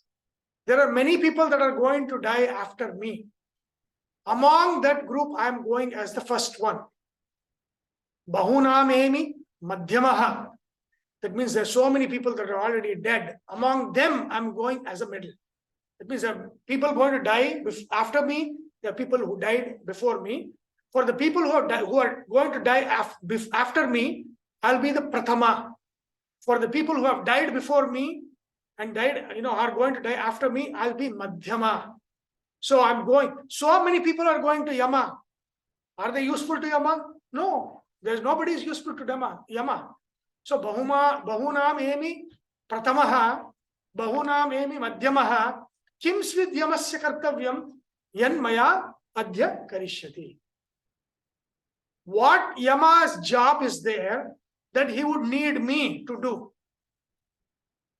there are many people that are going to die after me. Among that group, I am going as the first one. Bahunam emi madhyamaha. That means there are so many people that are already dead. Among them, I'm going as a middle. That means there are people going to die after me. There are people who died before me. For the people who are going to die after me, I'll be the prathama. For the people who have died before me and died, are going to die after me, I'll be madhyama. So I'm going. So many people are going to Yama. Are they useful to Yama? No. There's nobody is useful to Yama. So bahunam emi pratamaha, bahunam emi madhyamaha, kim svidyamasya kartavyam yan maya adhya karishyati. What Yama's job is there that he would need me to do?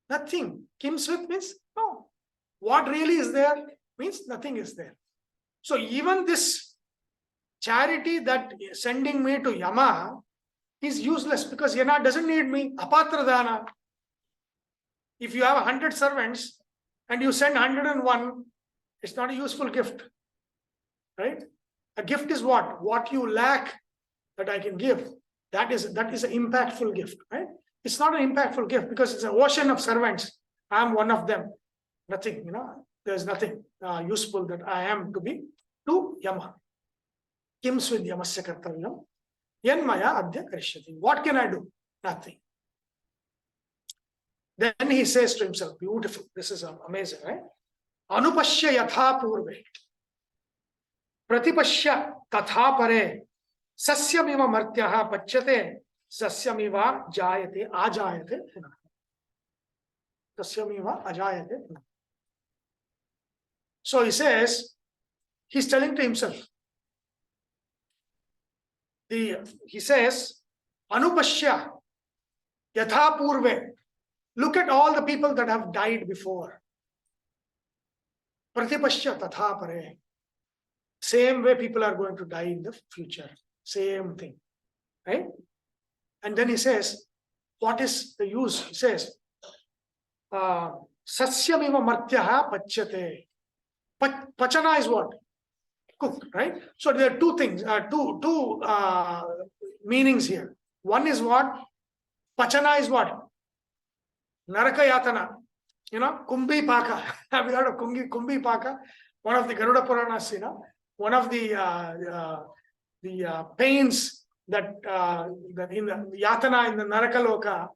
Nothing. Kim svid means no. What really is there means nothing is there. So even this charity that sending me to Yama is useless because Yana doesn't need me. Apatradana. If you have 100 servants and you send 101, it's not a useful gift. Right? A gift is what? What you lack that I can give. That is an impactful gift. Right? It's not an impactful gift because it's an ocean of servants. I am one of them. Nothing, there's nothing useful that I am to be to Yama. Kim svid yamasya kartavyam yan maya adhya karishyati. What can I do? Nothing. Then he says to himself, beautiful, this is amazing, right? Anupashya yatha purve, pratipashya tatha pare, sasyamiva martyaha pachyate, sasyamiva jayate ajayate. Sasyamiva ajayate. So he says, he's telling to himself, he says, Anupashya yatha purve. Look at all the people that have died before. Pratipashya tatha pare. Same way people are going to die in the future. Same thing. Right? And then he says, what is the use? He says, Sasyamiva martyaha pachyate. Pachana is what? Cooked, right? So there are two things, two meanings here. One is what? Pachana is what? Naraka yatana. Kumbi paka. Have you heard of Kumbi paka? One of the Garuda Puranas, one of the pains that in the yatana in the Naraka Loka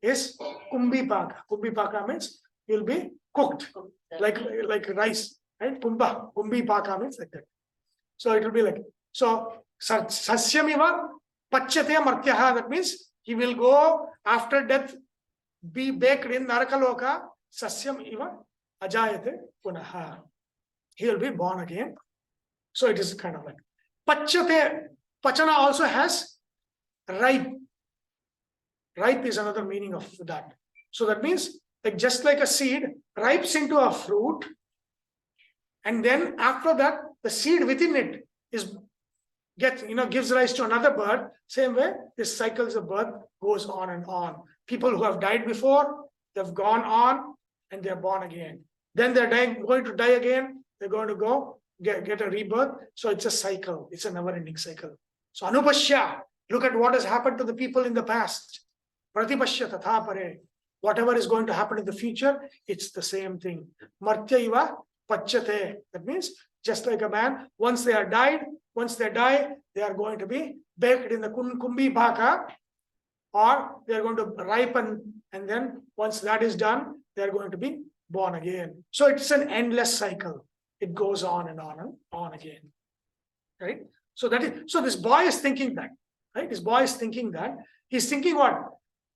is Kumbi paka. Kumbi paka means you'll be cooked like rice, right? Kumbi paka means like that. So it will be like, so sasyamiva pachyate martyaha, that means he will go after death, be baked in Narakaloka, sasyam iva ajayate punaha. He will be born again. So it is kind of like pachyate. Pachana also has ripe. Ripe is another meaning of that. So that means like just like a seed ripes into a fruit, and then after that the seed within it is gives rise to another birth. Same way, this cycles of birth goes on and on. People who have died before, they've gone on and they're born again. Then they're going to die again. They're going to go get a rebirth. So it's a cycle. It's a never-ending cycle. So anupashya, look at what has happened to the people in the past. Pratipashya tatha pare. Whatever is going to happen in the future, it's the same thing. Martyaiva pachyate. That means just like a man, once they die, they are going to be baked in the kumbi bhaka, or they are going to ripen, and then once that is done, they are going to be born again. So it's an endless cycle. It goes on and on and on again. Right? So this boy is thinking that. Right? This boy is thinking that. He's thinking what?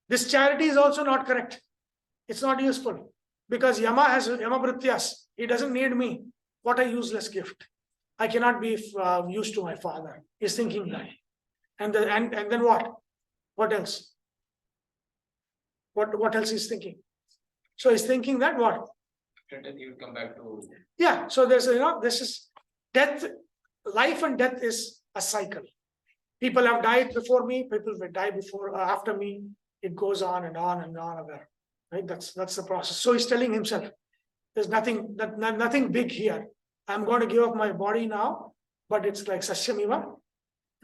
This charity is also not correct. It's not useful. Because Yama has Yama Vrityas. He doesn't need me. What a useless gift. I cannot be used to my father. He's thinking that. And then what? What else? What else is thinking? So he's thinking that what?
He will come back to.
Yeah. So there's this is death. Life and death is a cycle. People have died before me. People will die after me. It goes on and on and on. Right? That's the process. So he's telling himself, there's nothing big here. I'm going to give up my body now, but it's like sasyamiva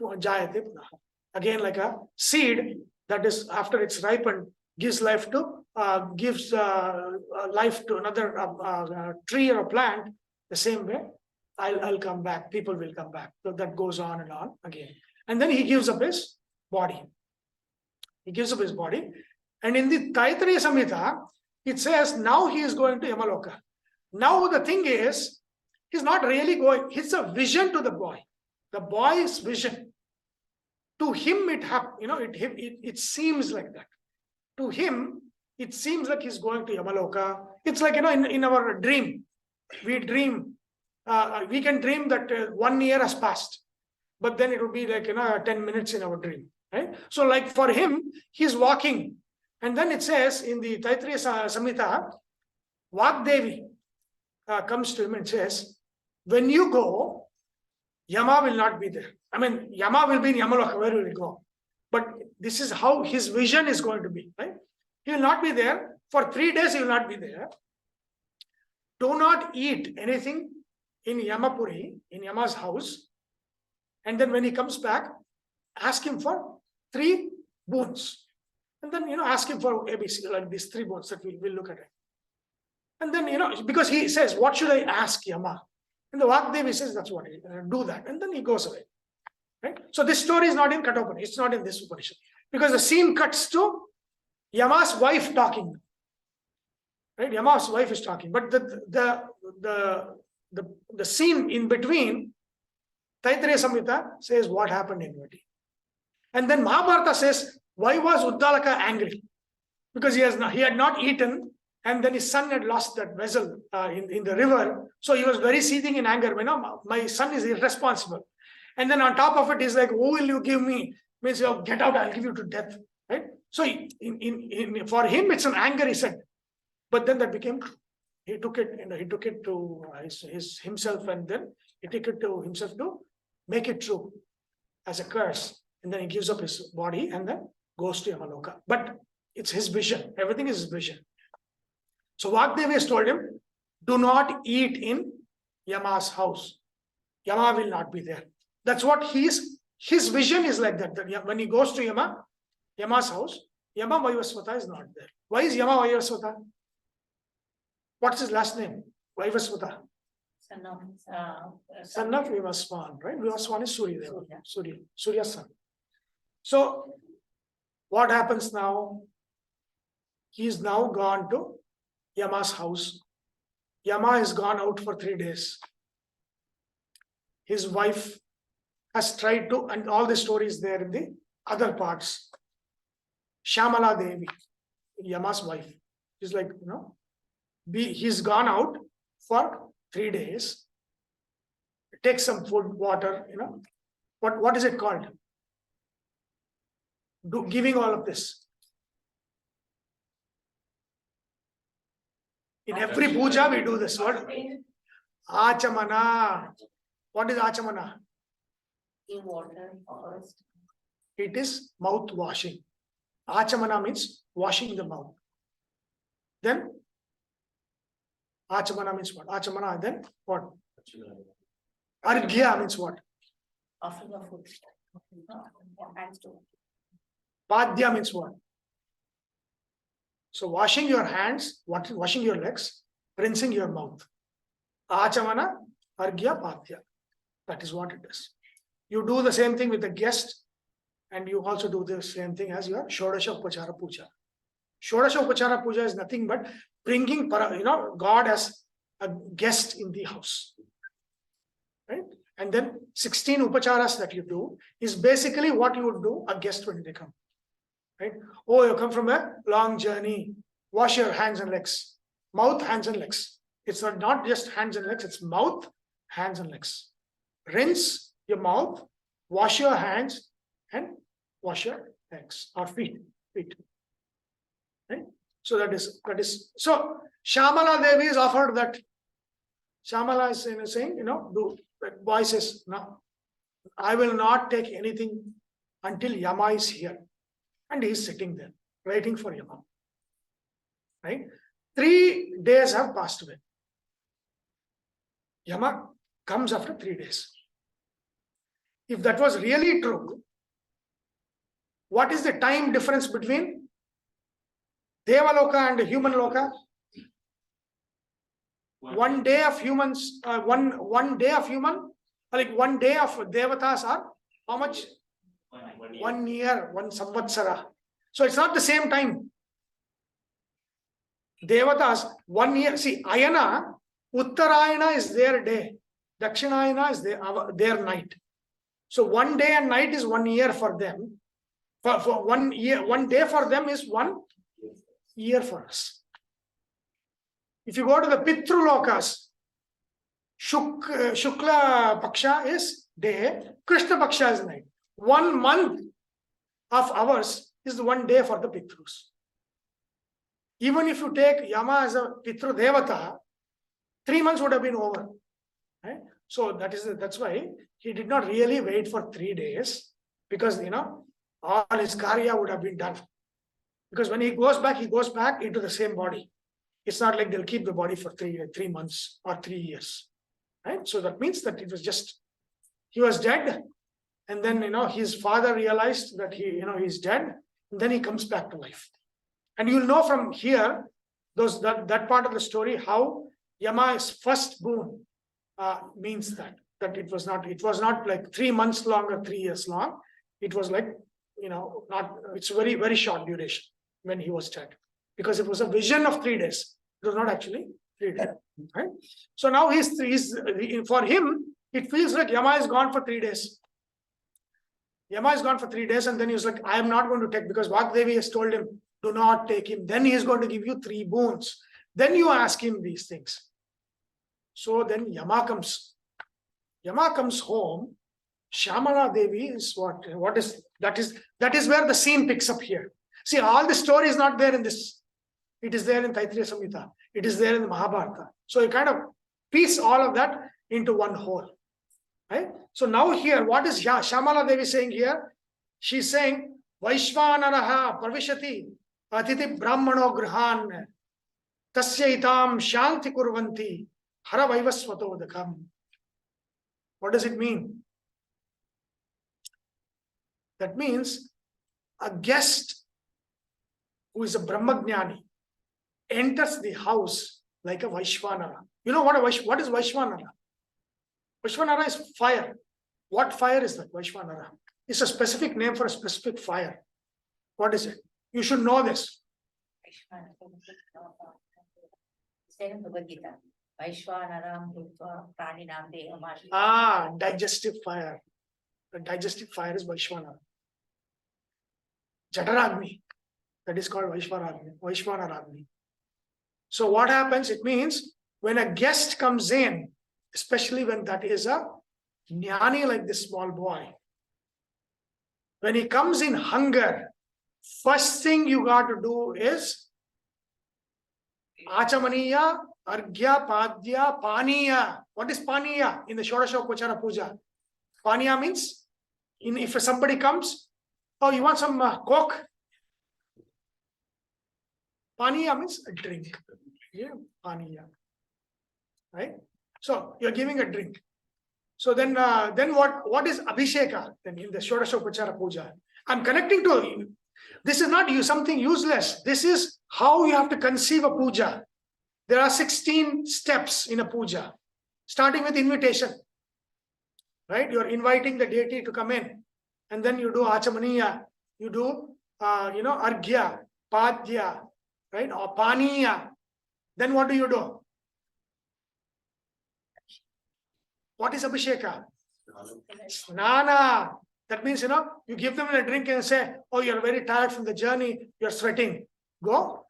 jayate punaha. Again, like a seed that is after it's ripened gives life to another tree or a plant. The same way, I'll come back. People will come back. So that goes on and on again. And then he gives up his body. And in the Taittiriya Samhita, it says now he is going to Yamaloka. Now the thing is, he's not really going. It's a vision to the boy. The boy's vision. To him, it seems like that. To him, it seems like he's going to Yamaloka. It's like, in our dream, we dream. We can dream that 1 year has passed, but then it will be like 10 minutes in our dream, right? So like for him, he's walking, and then it says in the Taittiriya Samhita, Vagdevi comes to him and says, when you go, Yama will not be there. I mean, Yama will be in Yamaloka, where will he go? But this is how his vision is going to be, right? He will not be there. For 3 days, he will not be there. Do not eat anything in Yamapuri, in Yama's house. And then when he comes back, ask him for 3 boons. And then, ask him for ABC, like these 3 boons that we'll look at it. And then, because he says, what should I ask Yama? And the Vagdevi says, that's what he do that. And then he goes away. Right? So this story is not in Katopanishad. It's not in this Upanishad. Because the scene cuts to Yama's wife talking. Right? Yama's wife is talking. But the scene in between, Taittiriya Samhita says what happened in Vati. And then Mahabharata says, why was Uddalaka angry? Because he had not eaten, and then his son had lost that vessel in the river. So he was very seething in anger. My son is irresponsible. And then on top of it, he's like, who will you give me? Means, get out, I'll give you to death. Right? So for him, it's an anger, he said. But then that became true. He took it to himself, and then he took it to himself to make it true as a curse. And then he gives up his body and then goes to Yamaloka. But it's his vision. Everything is his vision. So Vagdevi has told him, do not eat in Yama's house. Yama will not be there. That's what his vision is like that. That when he goes to Yama's house, Yama Vaivasvata is not there. Why is Yama Vaivasvata? What's his last name? Vaivasvata. Son of Vivaswan, right? Vivaswan is Surya's son. So what happens now? He's now gone to Yama's house. Yama has gone out for 3 days. His wife has tried to, and all the stories there in the other parts. Shamala Devi, Yama's wife, is like, he's gone out for 3 days. Take some food, water, what is it called? Giving all of this. In every puja, we do this. What? Achamana. What is achamana?
Give water first.
It is mouth washing. Achamana means washing the mouth. Then Achamana means what? Achamana, then what? Arghya means what?
Offering of food. Hands to.
Padya means what? So washing your hands, washing your legs, rinsing your mouth. Achamana, Arghya, Padya. That is what it is. You do the same thing with the guest, and you also do the same thing as your Shodasha Upachara Puja. Shodasha Upachara Puja is nothing but bringing, God as a guest in the house. Right? And then 16 upacharas that you do is basically what you would do a guest when they come. Right? Oh, you come from a long journey. Wash your hands and legs. Mouth, hands and legs. It's not just hands and legs, it's mouth, hands and legs. Rinse your mouth, wash your hands, and wash your legs or feet. Right? So that is so Shamala Devi is offered that. Shamala is saying, boy says, no, I will not take anything until Yama is here. And he is sitting there, waiting for Yama. Right? 3 days have passed away. Yama comes after 3 days. If that was really true, what is the time difference between Devaloka and human Loka? 1 day of humans, one day of human, like 1 day of Devatas are how much? 1 year, 1 samvatsara. So it's not the same time. Devatas, 1 year. See, Ayana, Uttarayana is their day. Dakshinayana is their night. So 1 day and night is 1 year for them. For 1 year, 1 day for them is 1 year for us. If you go to the Pitru Lokas, Shukla Paksha is day, Krishna Paksha is night. 1 month of hours is the 1 day for the Pitrus. Even if you take Yama as a Pitru Devata, 3 months would have been over. Right? So that's why he did not really wait for 3 days, because all his karya would have been done. Because when he goes back into the same body. It's not like they'll keep the body for 3 months or 3 years. Right? So that means that it was just, he was dead. And then, his father realized that he's dead. And then he comes back to life. And you'll know from here, that part of the story, how Yama's first boon means that it was not like 3 months long or 3 years long. It was like, it's very, very short duration when he was dead. Because it was a vision of 3 days. It was not actually 3 days. Right? So now for him, it feels like Yama is gone for 3 days. Yama is gone for 3 days, and then he was like, I am not going to take, because Vagdevi has told him, do not take him. Then he is going to give you 3 boons. Then you ask him these things. So then Yama comes. Yama comes home. Shamala Devi is what is that is where the scene picks up here. See, all the story is not there in this. It is there in Taittiriya Samhita. It is there in the Mahabharata. So you kind of piece all of that into one whole. Right? So now here, what is Shamala Devi saying here? She's saying, Vaishvanaraha Pravishati Atiti Brahmano Grihan Tasyaitam Shanti Kurvanti Hara Vaivasvatodakam. What does it mean? That means a guest who is a Brahmagnani enters the house like a Vaishvanara. You know what is Vaishvanara? Vaishvanara is fire. What fire is that, Vaishvanara? It's a specific name for a specific fire. What is it? You should know this. Digestive fire. The digestive fire is Vaishvanara. Jataragni. That is called Vaishvanaragni. So what happens? It means when a guest comes in, especially when that is a jnani like this small boy, when he comes in hunger, first thing you got to do is Achamaniya, Arghya, Padya, Paniya. What is Paniya in the Shodasha Upachara Puja? Paniya means if somebody comes, oh, you want some Coke? Paniya means a drink. Yeah, paniya. Right? So you're giving a drink. So then what is Abhisheka then in the Shodasha Upachara Puja? I'm connecting to this is not something useless. This is how you have to conceive a puja. There are 16 steps in a puja, starting with invitation. Right? You're inviting the deity to come in. And then you do Achamaniya, you do Arghya, Padya, right? Or Paniya. Then what do you do? What is Abhisheka? Snana. That means, you give them a drink and say, oh, you're very tired from the journey, you're sweating. Go,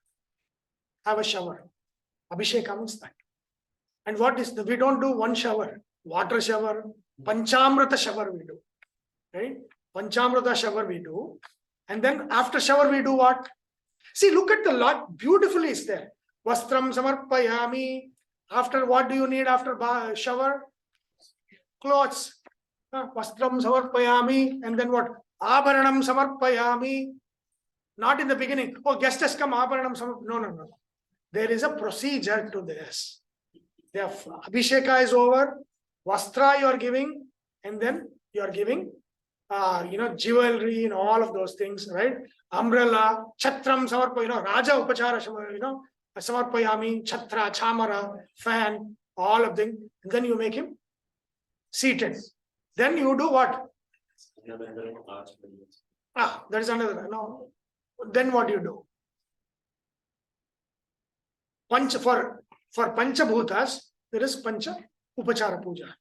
have a shower. Abhisheka means that. And we don't do one shower, water shower, Panchamrita shower we do. Right? Panchamrita shower we do. And then after shower we do what? See, look at the lot, beautifully is there. Vastram samarpayami. After what do you need after shower? Clothes. Vastram samarpayami. And then what? Abharanam samarpayami. Not in the beginning. Oh, guest has come, abharanam samarpayami. No. There is a procedure to this. Abhisheka is over. Vastra you are giving. And then you are giving jewelry and all of those things, right? Umbrella, Chatram samarpayami, Raja Upachara, samarpayami, Chatra, Chamara, fan, all of them. And then you make him seated. Then you do what? That is another. No. Then what do you do? For Panchabhutas, there is Pancha Upachara Puja.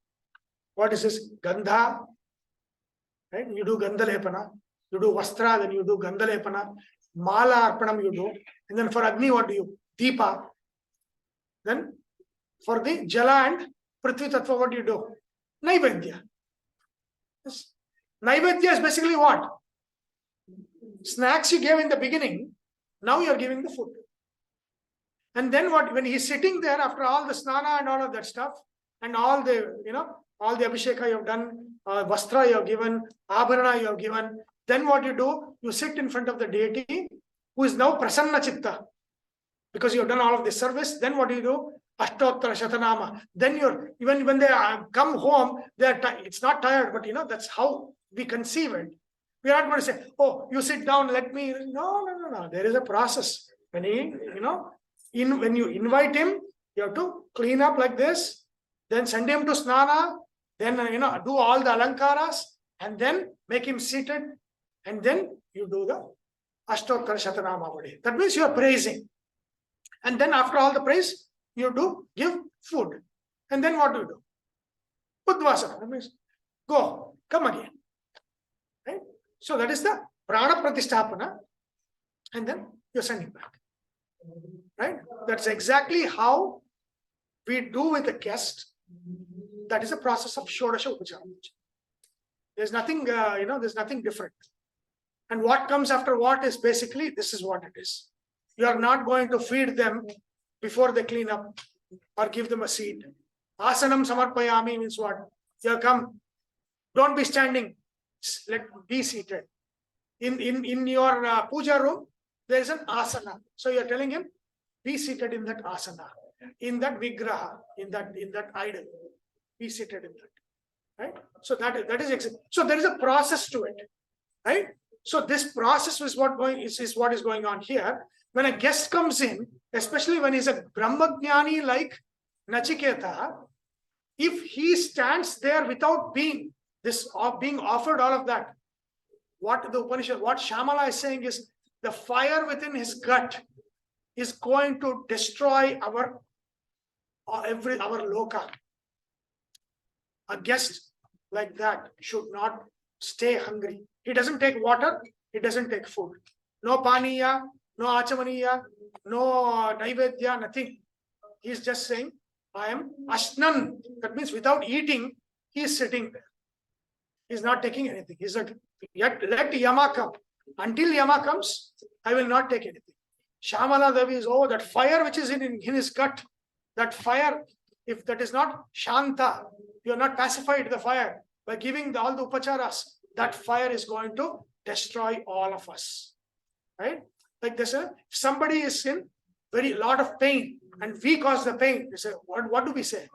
What is this? Gandha. Right? You do Gandhalepana. You do Vastra, then you do Gandhalepana. Mala Arpanam you do. And then for Agni, what do you? Deepa. Then for the Jala and Prithvi Tattva, what do you do? Naivedya. Yes. Naivedya is basically what? Snacks you gave in the beginning, now you are giving the food. And then what? When he's sitting there after all the snana and all of that stuff, and all the, all the Abhisheka you have done, Vastra you have given, Abharana you have given, then what you do? You sit in front of the deity who is now Prasanna Chitta. Because you have done all of this service, then what do you do? Ashtottara Shatanama. Then even when they come home, it's not tired, but that's how we conceive it. We are not going to say, oh, you sit down, let me. No. There is a process. When when you invite him, you have to clean up like this, then send him to Snana, then do all the alankaras, and then make him seated, and then you do the Ashtottara Shatanama. That means you are praising. And then after all the praise, you give food. And then what do you do? Uddvasana. That means go, come again. Right? So that is the Prana Pratistapana. And then you're sending back. Right? That's exactly how we do with the guest. That is the process of Shodasha Upachara. There's nothing, there's nothing different. And what comes after what is basically, this is what it is. You are not going to feed them before they clean up or give them a seat. Asanam samarpayami means what? You come. Don't be standing. Be seated. In your puja room, there is an asana. So you're telling him, be seated in that asana, in that vigraha, in that idol. Be seated in that. Right? So that is so there is a process to it. Right? So this process is what is going on here. When a guest comes in, especially when he's a Brahmagnani like Nachiketa, if he stands there without being offered all of that, what the Upanishad, what Shamala is saying is the fire within his gut is going to destroy our loka. A guest like that should not stay hungry. He doesn't take water, he doesn't take food. No paniya, no achamaniya, no naivedya, nothing. He's just saying, I am ashnan. That means without eating, he is sitting there. He's not taking anything. He's like, let Yama come. Until Yama comes, I will not take anything. Shamala Devi is, that fire which is in his gut, that fire, if that is not Shanta, you are not pacified the fire by giving all the upacharas, that fire is going to destroy all of us. Right? Like this, if somebody is in very lot of pain and we cause the pain, we say, what do we say?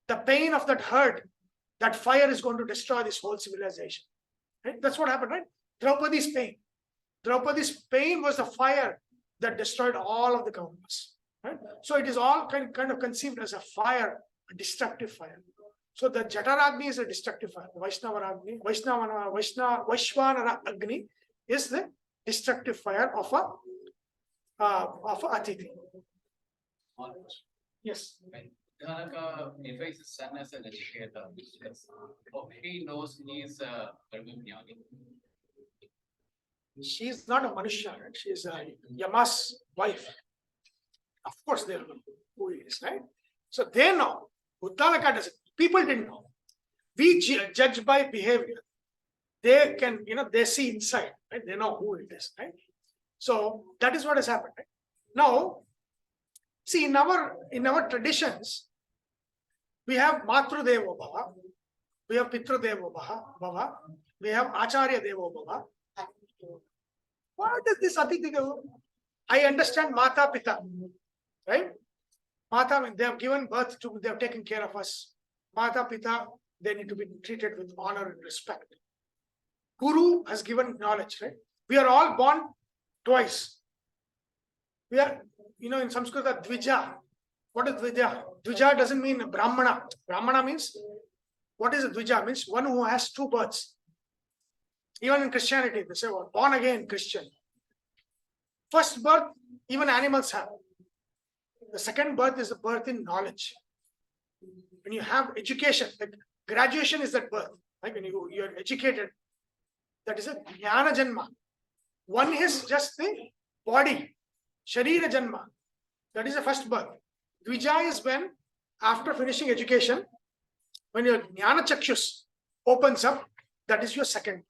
The pain of that hurt, that fire is going to destroy this whole civilization. Right? That's what happened, right? Draupadi's pain. Draupadi's pain was the fire that destroyed all of the Kauravas. Right? So it is all kind of conceived as a fire, a destructive fire. So the Jataragni is a destructive fire. Vaishnavaragni, Vaishvanara Agni is the destructive fire of a Atithi. Yes.
Uddalaka invites his son as a Nachiketa. He knows he is a Brahmajnani.
She is not a Manushya, right? She is Yama's wife. Of course, they know who he is, right? So they know. Uddalaka doesn't. People didn't know. We judge by behavior. They can, they see inside, right? They know who it is, right? So that is what has happened, right? Now, see, in our traditions, we have Matru Devo Bhava, we have Pitru Devo Bhava, we have Acharya Devo Bhava. What is this Atithi Devo? I understand Mata Pita, right? Mata, they have given birth to, they have taken care of us. Mata Pita, they need to be treated with honor and respect. Guru has given knowledge, right? We are all born twice. We are, in Sanskrit, Dvija. What is Dvija? Dvija doesn't mean Brahmana. Brahmana means, what is a Dvija? Means one who has two births. Even in Christianity, they say, well, born again Christian. First birth, even animals have. The second birth is the birth in knowledge. When you have education, like graduation is that birth. Like when you are educated, that is a Jnana Janma. One is just the body, Sharira Janma. That is the first birth. Dvija is when, after finishing education, when your Jnana Chakshus opens up, that is your second birth.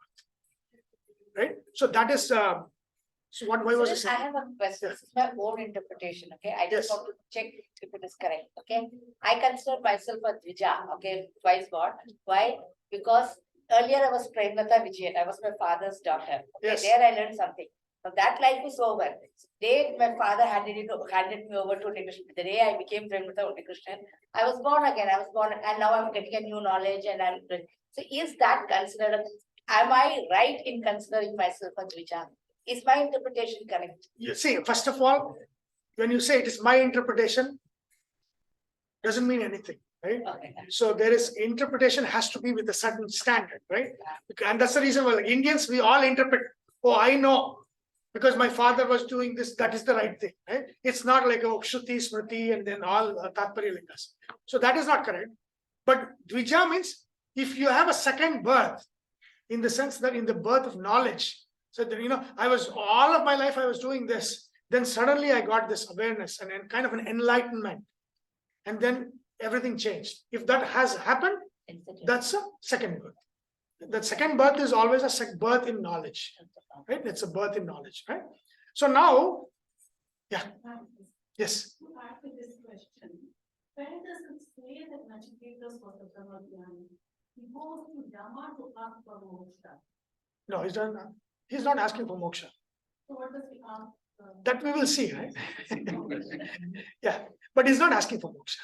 Right? So that is, so what, why was it?
I have a question. This is my own interpretation, okay? I just want to check if it is correct, okay? I consider myself a Dvija, okay? Twice born. Why? Because earlier I was Premlata Vijayan. I was my father's daughter. Okay?
Yes.
There I learned something. So that life is over. The day my father handed me over to Krishna, the day I became Premlata Krishna, I was born again. I was born, and now I'm getting a new knowledge. And so is that considered? Am I right in considering myself a Dvija? Is my interpretation correct?
You see, first of all, when you say it is my interpretation, doesn't mean anything, right?
Okay.
So there is interpretation has to be with a certain standard, right? And that's the reason why, like Indians, we all interpret, oh, I know, because my father was doing this, that is the right thing, right? It's not like, oh, Shruti, Smriti, and then all Tatparya Lingas. So that is not correct. But Dvija means if you have a second birth, in the sense that in the birth of knowledge, so that, I was, all of my life I was doing this, then suddenly I got this awareness and kind of an enlightenment. And then everything changed. If that has happened, that's a second birth. That second birth is always a birth in knowledge, right? It's a birth in knowledge, right? So now, yeah, yes.
After this question, where does it say that Nachiketa was a Brahmajnani? He goes to Yama to ask for moksha.
No, he's not asking for moksha.
So what does he ask?
That we will see, right? Yeah, but he's not asking for moksha.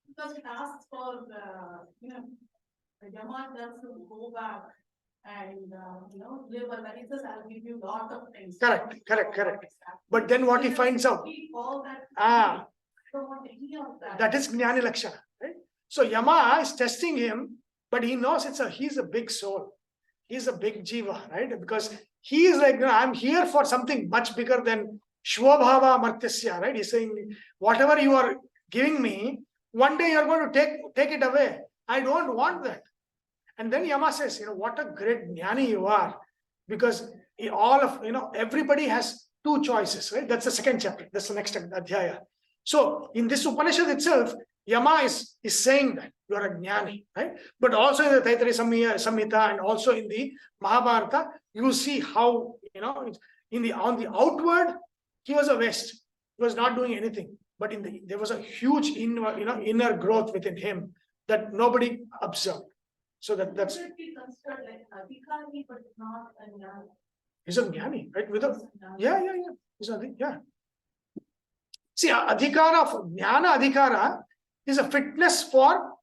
Because it asks for the Yama tells him to go back and live a life. He says, I'll give you a lot of things.
Correct. But then what he finds out?
All that.
I
don't want any of that.
that is Jnani Lakshana, right? So Yama is testing him, but he knows he's a big soul. He's a big jiva, right? Because he is like, I'm here for something much bigger than Shvabhava Martyasya, right? He's saying, whatever you are giving me, one day you're going to take it away. I don't want that. And then Yama says, what a great jnani you are. Because everybody has two choices, right? That's the second chapter. That's the next adhyaya. So in this Upanishad itself, Yama is saying that you are a jnani, right? But also in the Taittiriya Samhita and also in the Mahabharata, you see how, on the outward, he was a waste. He was not doing anything. But there was a huge inner growth within him that nobody observed. So that's,
Should be considered like adhikari, but not a jnani.
he's a jnani, right? Without, yeah. He's a, yeah. See, adhikara, jnana adhikara is a fitness for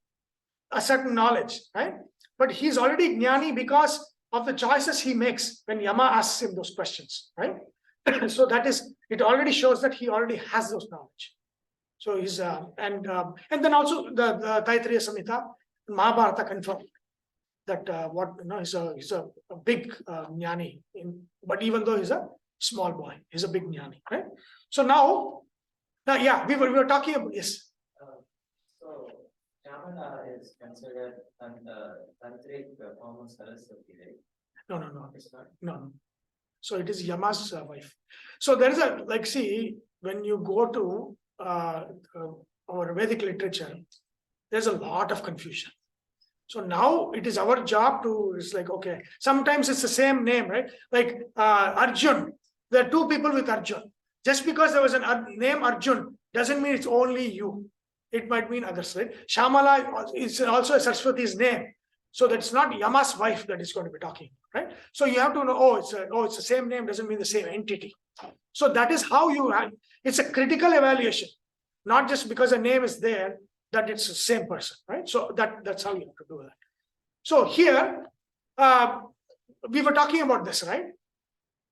a certain knowledge, right? But he's already jnani because of the choices he makes when Yama asks him those questions, right? So that is, it already shows that he already has those knowledge. So he's and then also the Taittiriya Samhita, Mahabharata confirmed that what you know, he's a big jnani but even though he's a small boy, he's a big jnani, right? So now yeah, we were talking about, yes.
So Shamala is considered tantric form of Saraswati, right?
No.
It's not.
No. So it is Yama's wife. So there is a, like, see, when you go to our Vedic literature, there's a lot of confusion. So now it is our job to, it's like, okay, sometimes it's the same name, right? Like Arjun, there are two people with Arjun. Just because there was a name Arjun doesn't mean it's only you. It might mean others, right? Shamala is also a Saraswati's name. So that's not Yama's wife that is going to be talking, right? So you have to know, it's the same name, doesn't mean the same entity. So that is how you have, it's a critical evaluation, not just because a name is there, that it's the same person, right? So that's how you have to do that. So here, we were talking about this, right?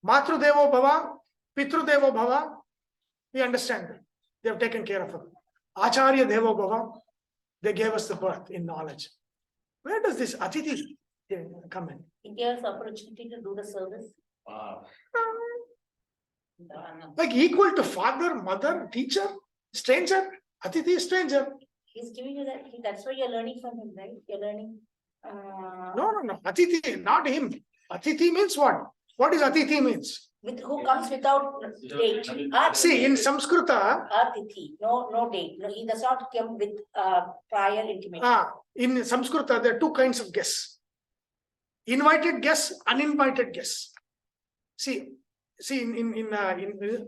Matru Devo Bhava, Pitru Devo Bhava, we understand that. They have taken care of it. Acharya Devo Bhava, they gave us the birth in knowledge. Where does this Atithi come in?
It gives opportunity to do the service.
Wow.
Like equal to father, mother, teacher, stranger. Atithi is stranger.
He's giving you that, that's why you're learning from him, right? You're learning.
No. Atithi, not him. Atithi means what? What is Atithi means?
With who comes without date.
See, in Samskrita,
Atithi, no date. No, he does not come with prior intimation.
in Samskrita, there are two kinds of guests. Invited guests, uninvited guests. See, in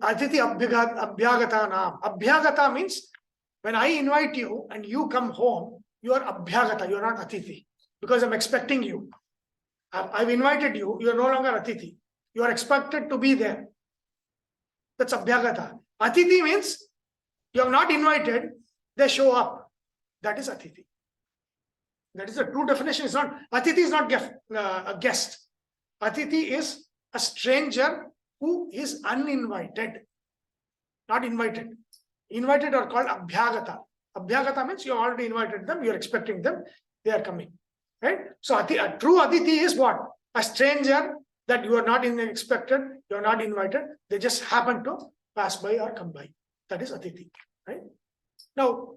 Atithi Abhyagata Nam. Abhyagata means when I invite you and you come home, you are Abhyagata, you are not Atithi. Because I'm expecting you. I've invited you, you are no longer Atithi. You are expected to be there. That's Abhyagata. Atithi means you have not invited, they show up. That is Atithi. That is the true definition. It's not, Atithi is not a guest. Atithi is a stranger who is uninvited, not invited. Invited are called Abhyagata. Abhyagata means you already invited them, you're expecting them, they are coming. Right? So a true Atithi is what? A stranger that you are not expected, you are not invited, they just happen to pass by or come by. That is Atithi. Right? Now,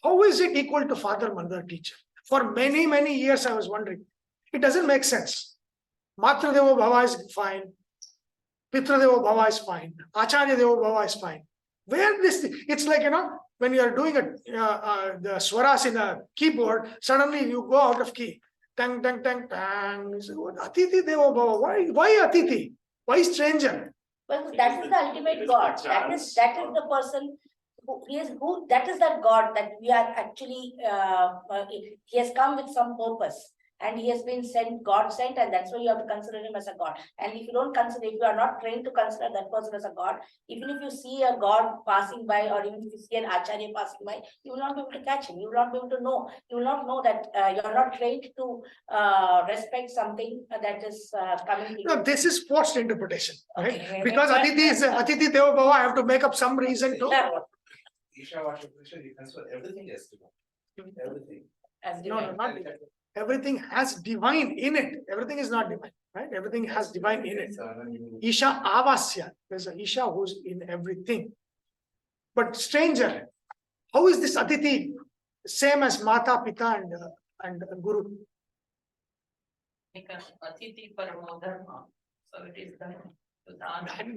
how is it equal to father, mother, teacher? For many, many years I was wondering. It doesn't make sense. Matra Devo Bhava is fine. Pitra Devo Bhava is fine. Acharya Devo Bhava is fine. Where this, it's like, when you are doing the swaras in a keyboard, suddenly you go out of key. Tang, tang, tang, tang. Atithi Devo Bhava. Why Atithi? Why stranger?
Well, that is the ultimate God. That is the person who that is that God that we are actually he has come with some purpose. And he has been sent, God sent, and that's why you have to consider him as a God. And if you don't consider, if you are not trained to consider that person as a God, even if you see a God passing by, or even if you see an Acharya passing by, you will not be able to catch him. You will not be able to know. You will not know that you are not trained to respect something that is coming to you.
No, this is forced interpretation, right?
Okay.
Because Atithi Devo Bhava, I have to make up some reason to.
Isha Vasha, you consider everything as divine. Everything.
As
No,
divine.
not divine. Everything has divine in it. Everything is not divine, right? Everything has divine in it. Isha Avasya. There's an Isha who's in everything. But stranger, how is this Atithi same as Mata, Pita and Guru?
Because Atithi Paramo Dharma, so it is done.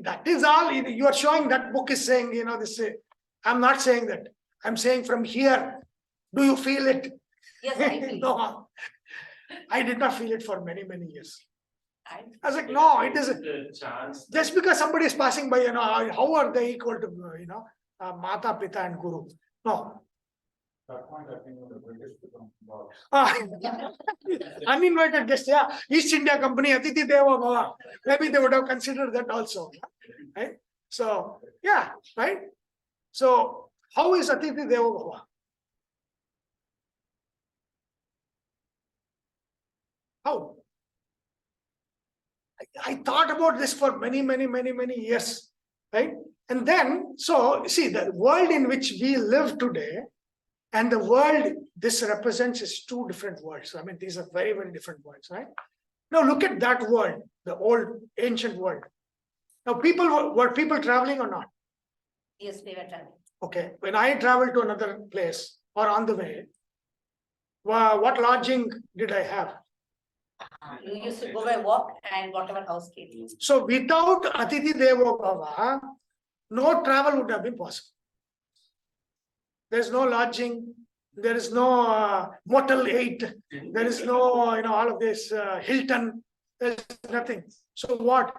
That is all you are showing. That book is saying, this. I'm not saying that. I'm saying from here. Do you feel it?
Yes, I feel.
No, I did not feel it for many, many years.
I
was like, no, it isn't.
The chance.
Just because somebody is passing by, how are they equal to, Mata, Pita and Guru? No. Uninvited guest, yeah. East India Company, Atiti Deva Bhava. Maybe they would have considered that also. Right? So, yeah, right? So, how is Atiti Deva Bhava? How? I thought about this for many years, right? And then, so see, the world in which we live today and the world this represents is two different worlds. I mean, these are very different worlds, right? Now look at that world, the old ancient world. Now were people traveling or not?
Yes, they were traveling.
Okay, when I traveled to another place or on the way, what lodging did I have?
You used to go by walk and whatever house came.
So without Atiti Devo Bhava, no travel would have been possible. There's no lodging, there is no Motel 8, there is no, all of this Hilton, there's nothing. So what?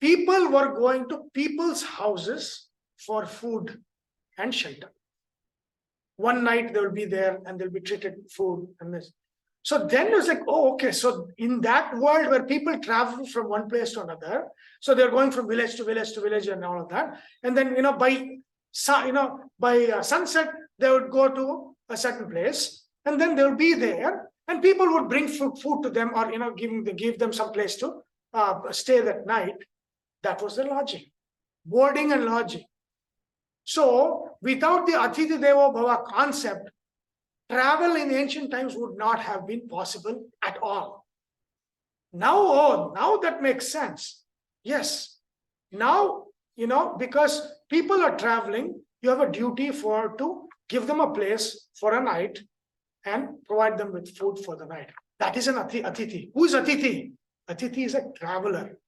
People were going to people's houses for food and shelter. One night they will be there and they'll be treated food and this. So then it was like, oh, okay. So in that world where people travel from one place to another, so they're going from village to village to village and all of that. And then, by sunset, they would go to a certain place and then they'll be there and people would bring food to them or, give them some place to stay that night. That was the lodging, boarding and lodging. So without the Atiti Devo Bhava concept, travel in ancient times would not have been possible at all. Now that makes sense. Yes. Now, because people are traveling, you have a duty to give them a place for a night and provide them with food for the night. That is an Atiti. Who is Atiti? Atiti is a traveler.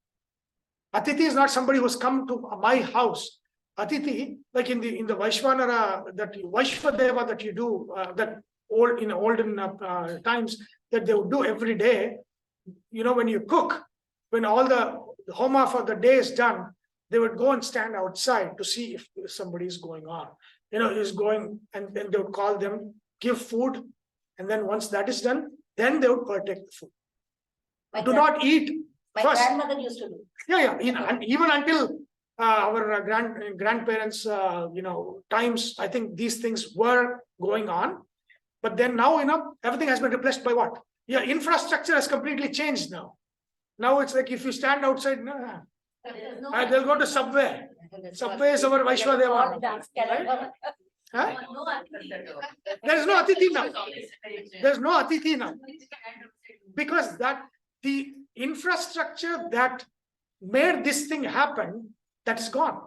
Atiti is not somebody who's come to my house. Atiti, like in the Vaishvanara, that Vaishvadeva that you do, that olden times that they would do every day, when you cook, when all the homa for the day is done, they would go and stand outside to see if somebody is going on. Is going, and then they would call them, give food, and then once that is done, then they would partake the food. Do not eat.
My
first.
Grandmother used to do.
Yeah. Even until our grandparents, times, I think these things were going on. But then now, everything has been replaced by what? Yeah, infrastructure has completely changed now. Now it's like if you stand outside, they'll go to Subway. Subway is our Vaishvadeva. Right? Huh? There's no Atiti now. There's no Atiti now. Because the infrastructure that made this thing happen, that's gone.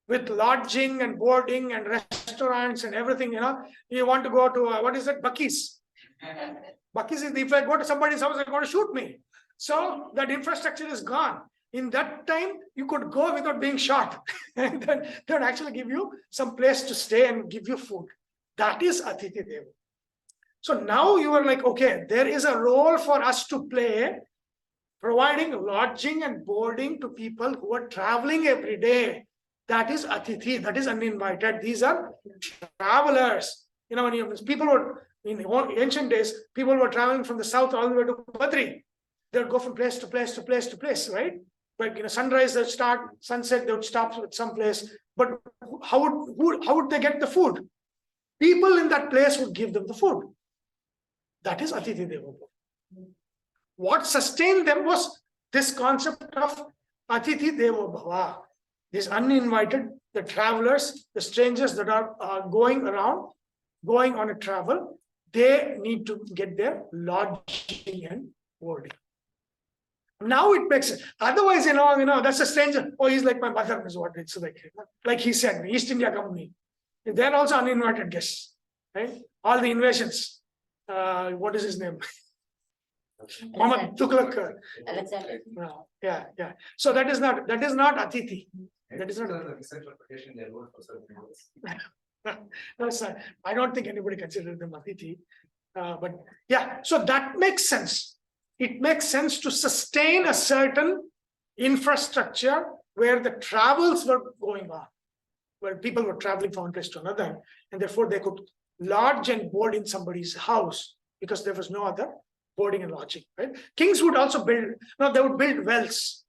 With lodging and boarding and restaurants and everything, you want to go to, what is it, Bucky's. Bucky's is, if I go to somebody's house, they're going to shoot me. So that infrastructure is gone. In that time, you could go without being shot. And then they would actually give you some place to stay and give you food. That is Atiti Deva. So now you are like, okay, there is a role for us to play, providing lodging and boarding to people who are traveling every day. That is Atiti, that is uninvited. These are travelers. When people were, in ancient days, people were traveling from the south all the way to Badri. They would go from place to place to place to place, right? Like sunrise, they would start, sunset, they would stop at some place. But how would they get the food? People in that place would give them the food. That is Atiti Deva. What sustained them was this concept of Atiti Deva Bhava. These uninvited, the travelers, the strangers that are going around, going on a travel, they need to get their lodging and boarding. Now it makes sense. Otherwise, that's a stranger. Oh, he's like my mother, is what it's like he said, East India Company. They're also uninvited guests, right? All the invasions. What is his name? Muhammad Tughlaq.
Alexander.
Yeah. So that is not Atiti. That is not.
The central location they ruled for certain years.
No, I don't think anybody considered them Atiti. But yeah, so that makes sense. It makes sense to sustain a certain infrastructure where the travels were going on. where people were traveling from one place to another, and therefore they could lodge and board in somebody's house because there was no other boarding and lodging, right? Kings would also build, no, they would build wells.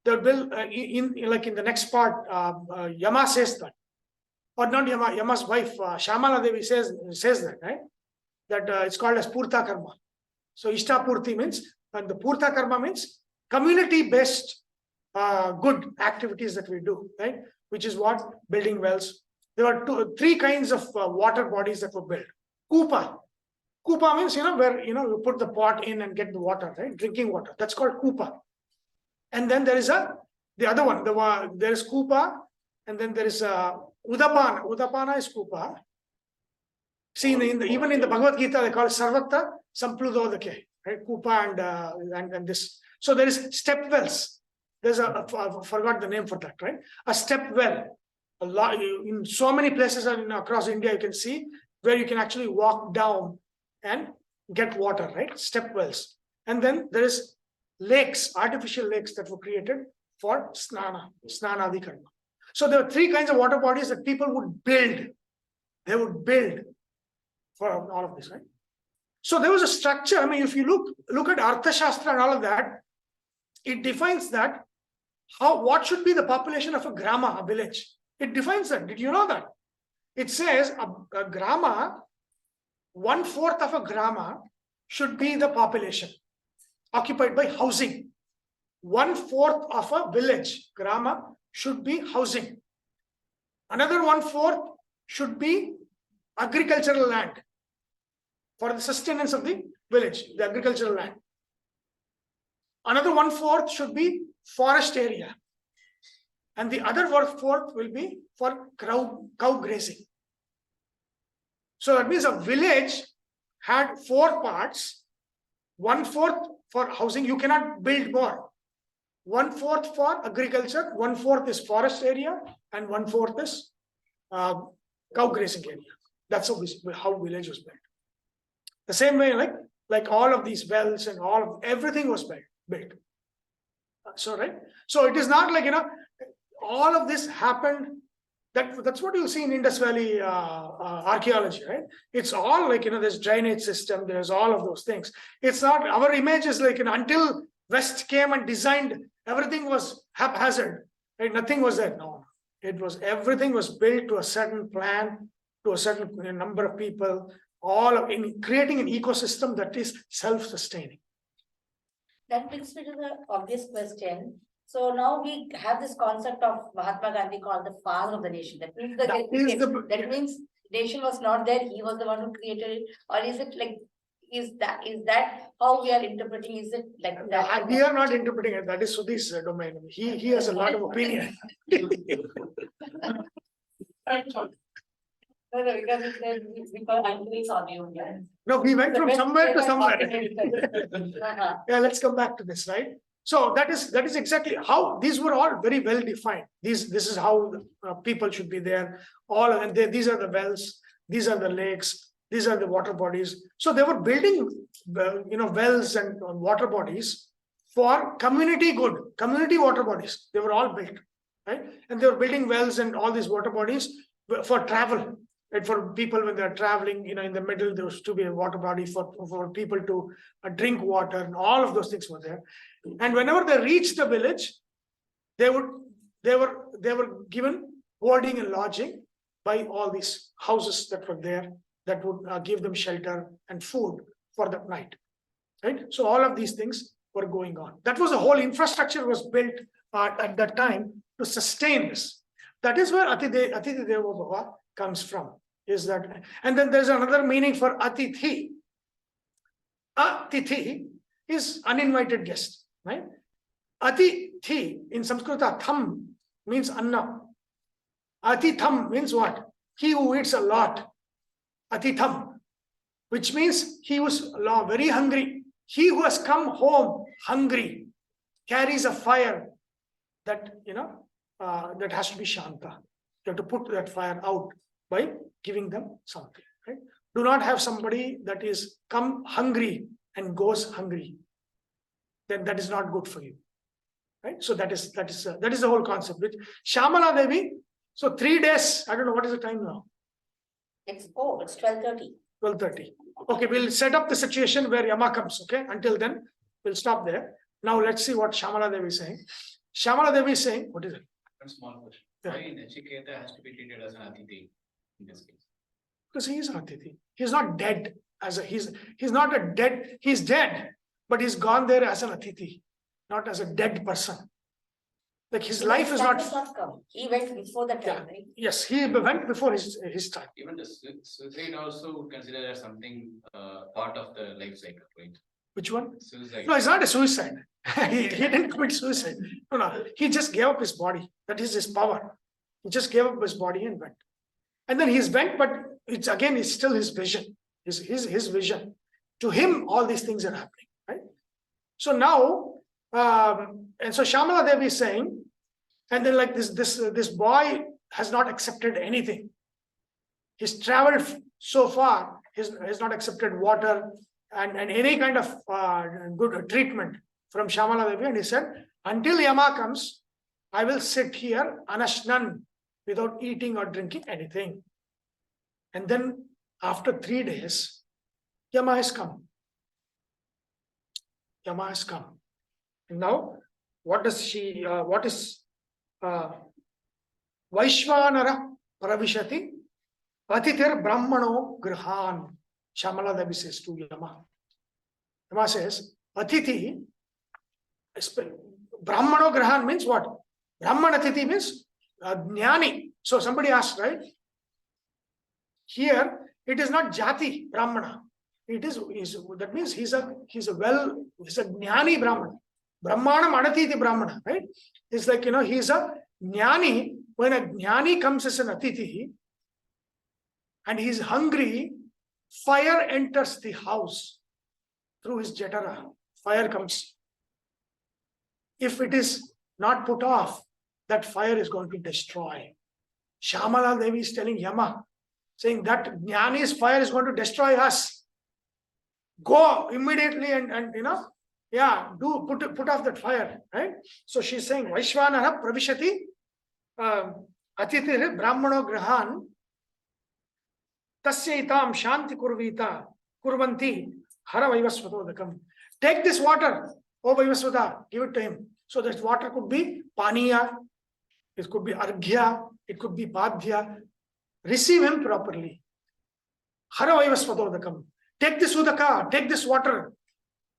They would build like in the next part, Yama says that, or not Yama, Yama's wife, Shamala Devi says that, right? That it's called as Purta Karma. So Ishta Purti means, and the Purta Karma means community-based good activities that we do, right? Which is what? Building wells. There are three kinds of water bodies that were built. Kupa. Kupa means, where, you put the pot in and get the water, right? Drinking water. That's called Kupa. And then there is the other one. There is Kupa, and then there is Udapana. Udapana is Kupa. See, even in the Bhagavad Gita, they call it Sarvata Sampludodake, right? Kupa and this. So there is step wells. There's I forgot the name for that, right? A step well. A lot in so many places across India, you can see where you can actually walk down and get water, right? Step wells. And then there is lakes, artificial lakes that were created for snanadi karma. So there are three kinds of water bodies that people would build. They would build for all of this, right? So there was a structure. I mean, if you look at Artha Shastra and all of that, it defines that what should be the population of a grama, a village. It defines that. Did you know that? It says a grama, 1/4 of a grama should be the population occupied by housing. 1/4 of a village, grama, should be housing. Another 1/4 should be agricultural land for the sustenance of the village, the agricultural land. Another 1/4 should be forest area. And the other 1/4 will be for cow grazing. So that means a village had 4 parts. 1/4 for housing, you cannot build more. 1/4 for agriculture, 1/4 is forest area, and 1/4 is cow grazing area. That's how village was built. The same way, like all of these wells and everything was built. So right. So it is not like all of this happened. That's what you see in Indus Valley archaeology, right? It's all like there's drainage system, there's all of those things. It's not our image is like until West came and designed, everything was haphazard, right? Nothing was there. No, everything was built to a certain plan, to a certain number of people, all in creating an ecosystem that is self-sustaining.
That brings me to the obvious question. So now we have this concept of Mahatma Gandhi called the father of the nation. That means that means nation was not there. He was the one who created it. Or is it like, is that how we are interpreting? Is it like that?
We are not interpreting it. That is Sudhi's domain. He has a lot of opinion.
No, because it says because Anthony's on you.
No, we went from somewhere to somewhere. Yeah, let's come back to this, right? So that is exactly how these were all very well defined. This is how people should be there. These are the wells, these are the lakes, these are the water bodies. So they were building, wells and water bodies for community good, community water bodies. They were all built, right? And they were building wells and all these water bodies for travel. Right, for people when they're traveling, in the middle, there was to be a water body for people to drink water, and all of those things were there. And whenever they reached the village, they were given boarding and lodging by all these houses that were there that would give them shelter and food for that night. Right, so all of these things were going on. That was the whole infrastructure was built at that time to sustain this. That is where Atithi Devo Bhava comes from, is that, and then there's another meaning for Atithi. Atithi is uninvited guest, right? Atithi in Sanskrit, tham means anna. Atitham means what? He who eats a lot. Atitham, which means he was very hungry. He who has come home hungry carries a fire that that has to be shanta. You have to put that fire out by giving them something, right? Do not have somebody that is come hungry and goes hungry. Then that is not good for you, right? So that is the whole concept. Which Shamala Devi So 3 days, I don't know what is the time now.
It's 12:30.
12:30. Okay, we'll set up the situation where Yama comes. Okay, until then, we'll stop there. Now let's see what Shamala Devi is saying. Shamala Devi is saying, what is it?
One small question.
Yeah.
Why Nachiketa has to be treated as an Atithi in this case?
Because he is an Atithi. He's not dead he's not a dead, he's dead, but he's gone there as an Atithi, not as a dead person. Like his life is
Time
not.
has not come. He went before the
Yeah.
time, right?
Yes, he went before his time.
Even the suicide also would consider as something part of the life cycle, right?
Which one?
Suicide.
No, it's not a suicide. he didn't commit suicide. No, he just gave up his body. That is his power. He just gave up his body and went. And then he's went, but it's still his vision. His vision. To him, all these things are happening, right? So now, and so Shamala Devi is saying, and then like this boy has not accepted anything. He's traveled so far, he's not accepted water and any kind of good treatment from Shamala Devi. And he said, until Yama comes, I will sit here anashnan, without eating or drinking anything. And then after 3 days, Yama has come. Yama has come. And now, what is Vaishvanara Pravishati Patitir Brahmano Grihan. Shamala Devi says to Yama. Yama says, Atithi, Brahmano Grihan means what? Brahman Atithi means Jnani. So somebody asked, right? Here, it is not Jati Brahmana. It is that means he's a Jnani Brahmana. Brahmanam Anatithi Brahmana, right? It's like, he's a Jnani. When a Jnani comes as an Atithi and he's hungry, fire enters the house through his jatara. Fire comes. If it is not put off, that fire is going to destroy. Shamala Devi is telling Yama, saying that Jnani's fire is going to destroy us. Go immediately and put off that fire, right? So she's saying, Vaishvanara Pravishati Atithi Brahmano Grahan Tasyaitam Shanti Kurvita Kurvanti Hara Vaivasvatodakam. Take this water, O Vaivasvata, give it to him. So that water could be Paniya, it could be Arghya, it could be Padhya. Receive him properly. Hara Vaivasvatodakam. Take this Udaka, take this water.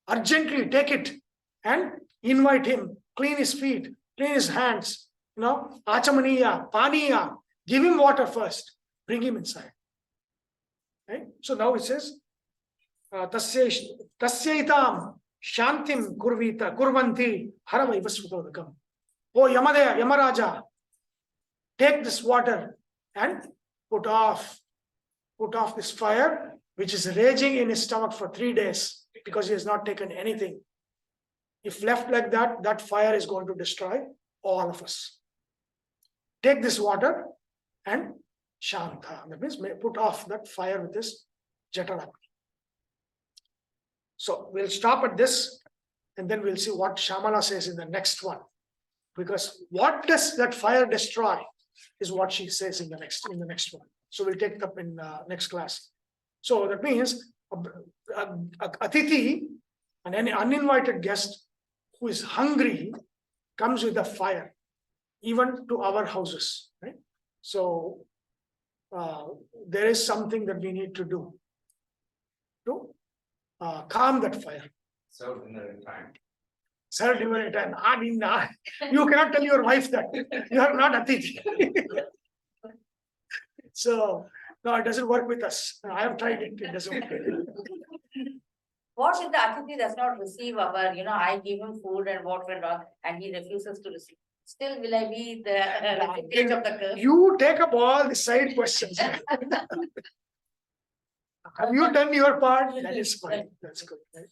Urgently take it and invite him. Clean his feet, clean his hands. Achamaniya, Paniya. Give him water first. Bring him inside. Right? So now it says, Tasyaitam Shantim Kurvita Kurvanti Hara Vaivasvatodakam. Oh Yamaraja, take this water and put off this fire which is raging in his stomach for 3 days because he has not taken anything. If left like that, that fire is going to destroy all of us. Take this water and Shanta. That means put off that fire with this jatara. So we'll stop at this and then we'll see what Shamala says in the next one. Because what does that fire destroy is what she says in the next one. So we'll take it up in next class. So that means Atithi, and any uninvited guest who is hungry, comes with a fire, even to our houses, right? So there is something that we need to do to calm that fire.
So in the time.
Serve time. You cannot tell your wife that you are not Atithi. So no, it doesn't work with us. I have tried it. It doesn't work.
What if the Atithi does not receive our, I give him food and water and all, and he refuses to receive? Still, will I be the recipient of the curse?
You take up all the side questions. Have you done your part? That is fine. That's good. Right?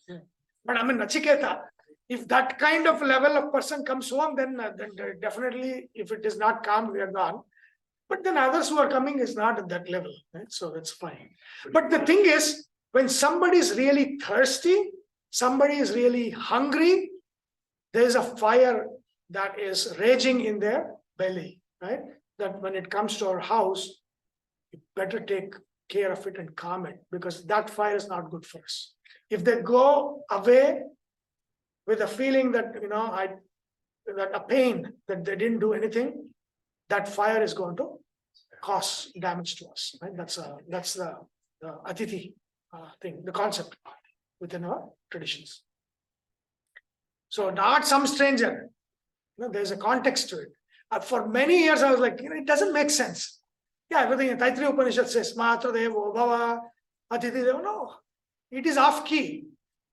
But I mean, Nachiketa, if that kind of level of person comes home, then definitely, if it is not calm, we are gone. But then others who are coming is not at that level, right? So that's fine. But the thing is, when somebody is really thirsty, somebody is really hungry, there is a fire that is raging in their belly, right? that when it comes to our house, you better take care of it and calm it, because that fire is not good for us. If they go away with a feeling that, that a pain that they didn't do anything, that fire is going to cause damage to us. Right? That's the Atithi thing, the concept within our traditions. So not some stranger. There's a context to it. For many years, I was like, it doesn't make sense. Yeah, everything in Taittiriya Upanishad says, Matra Devo Bhava, Atithi Devo. No, it is off key.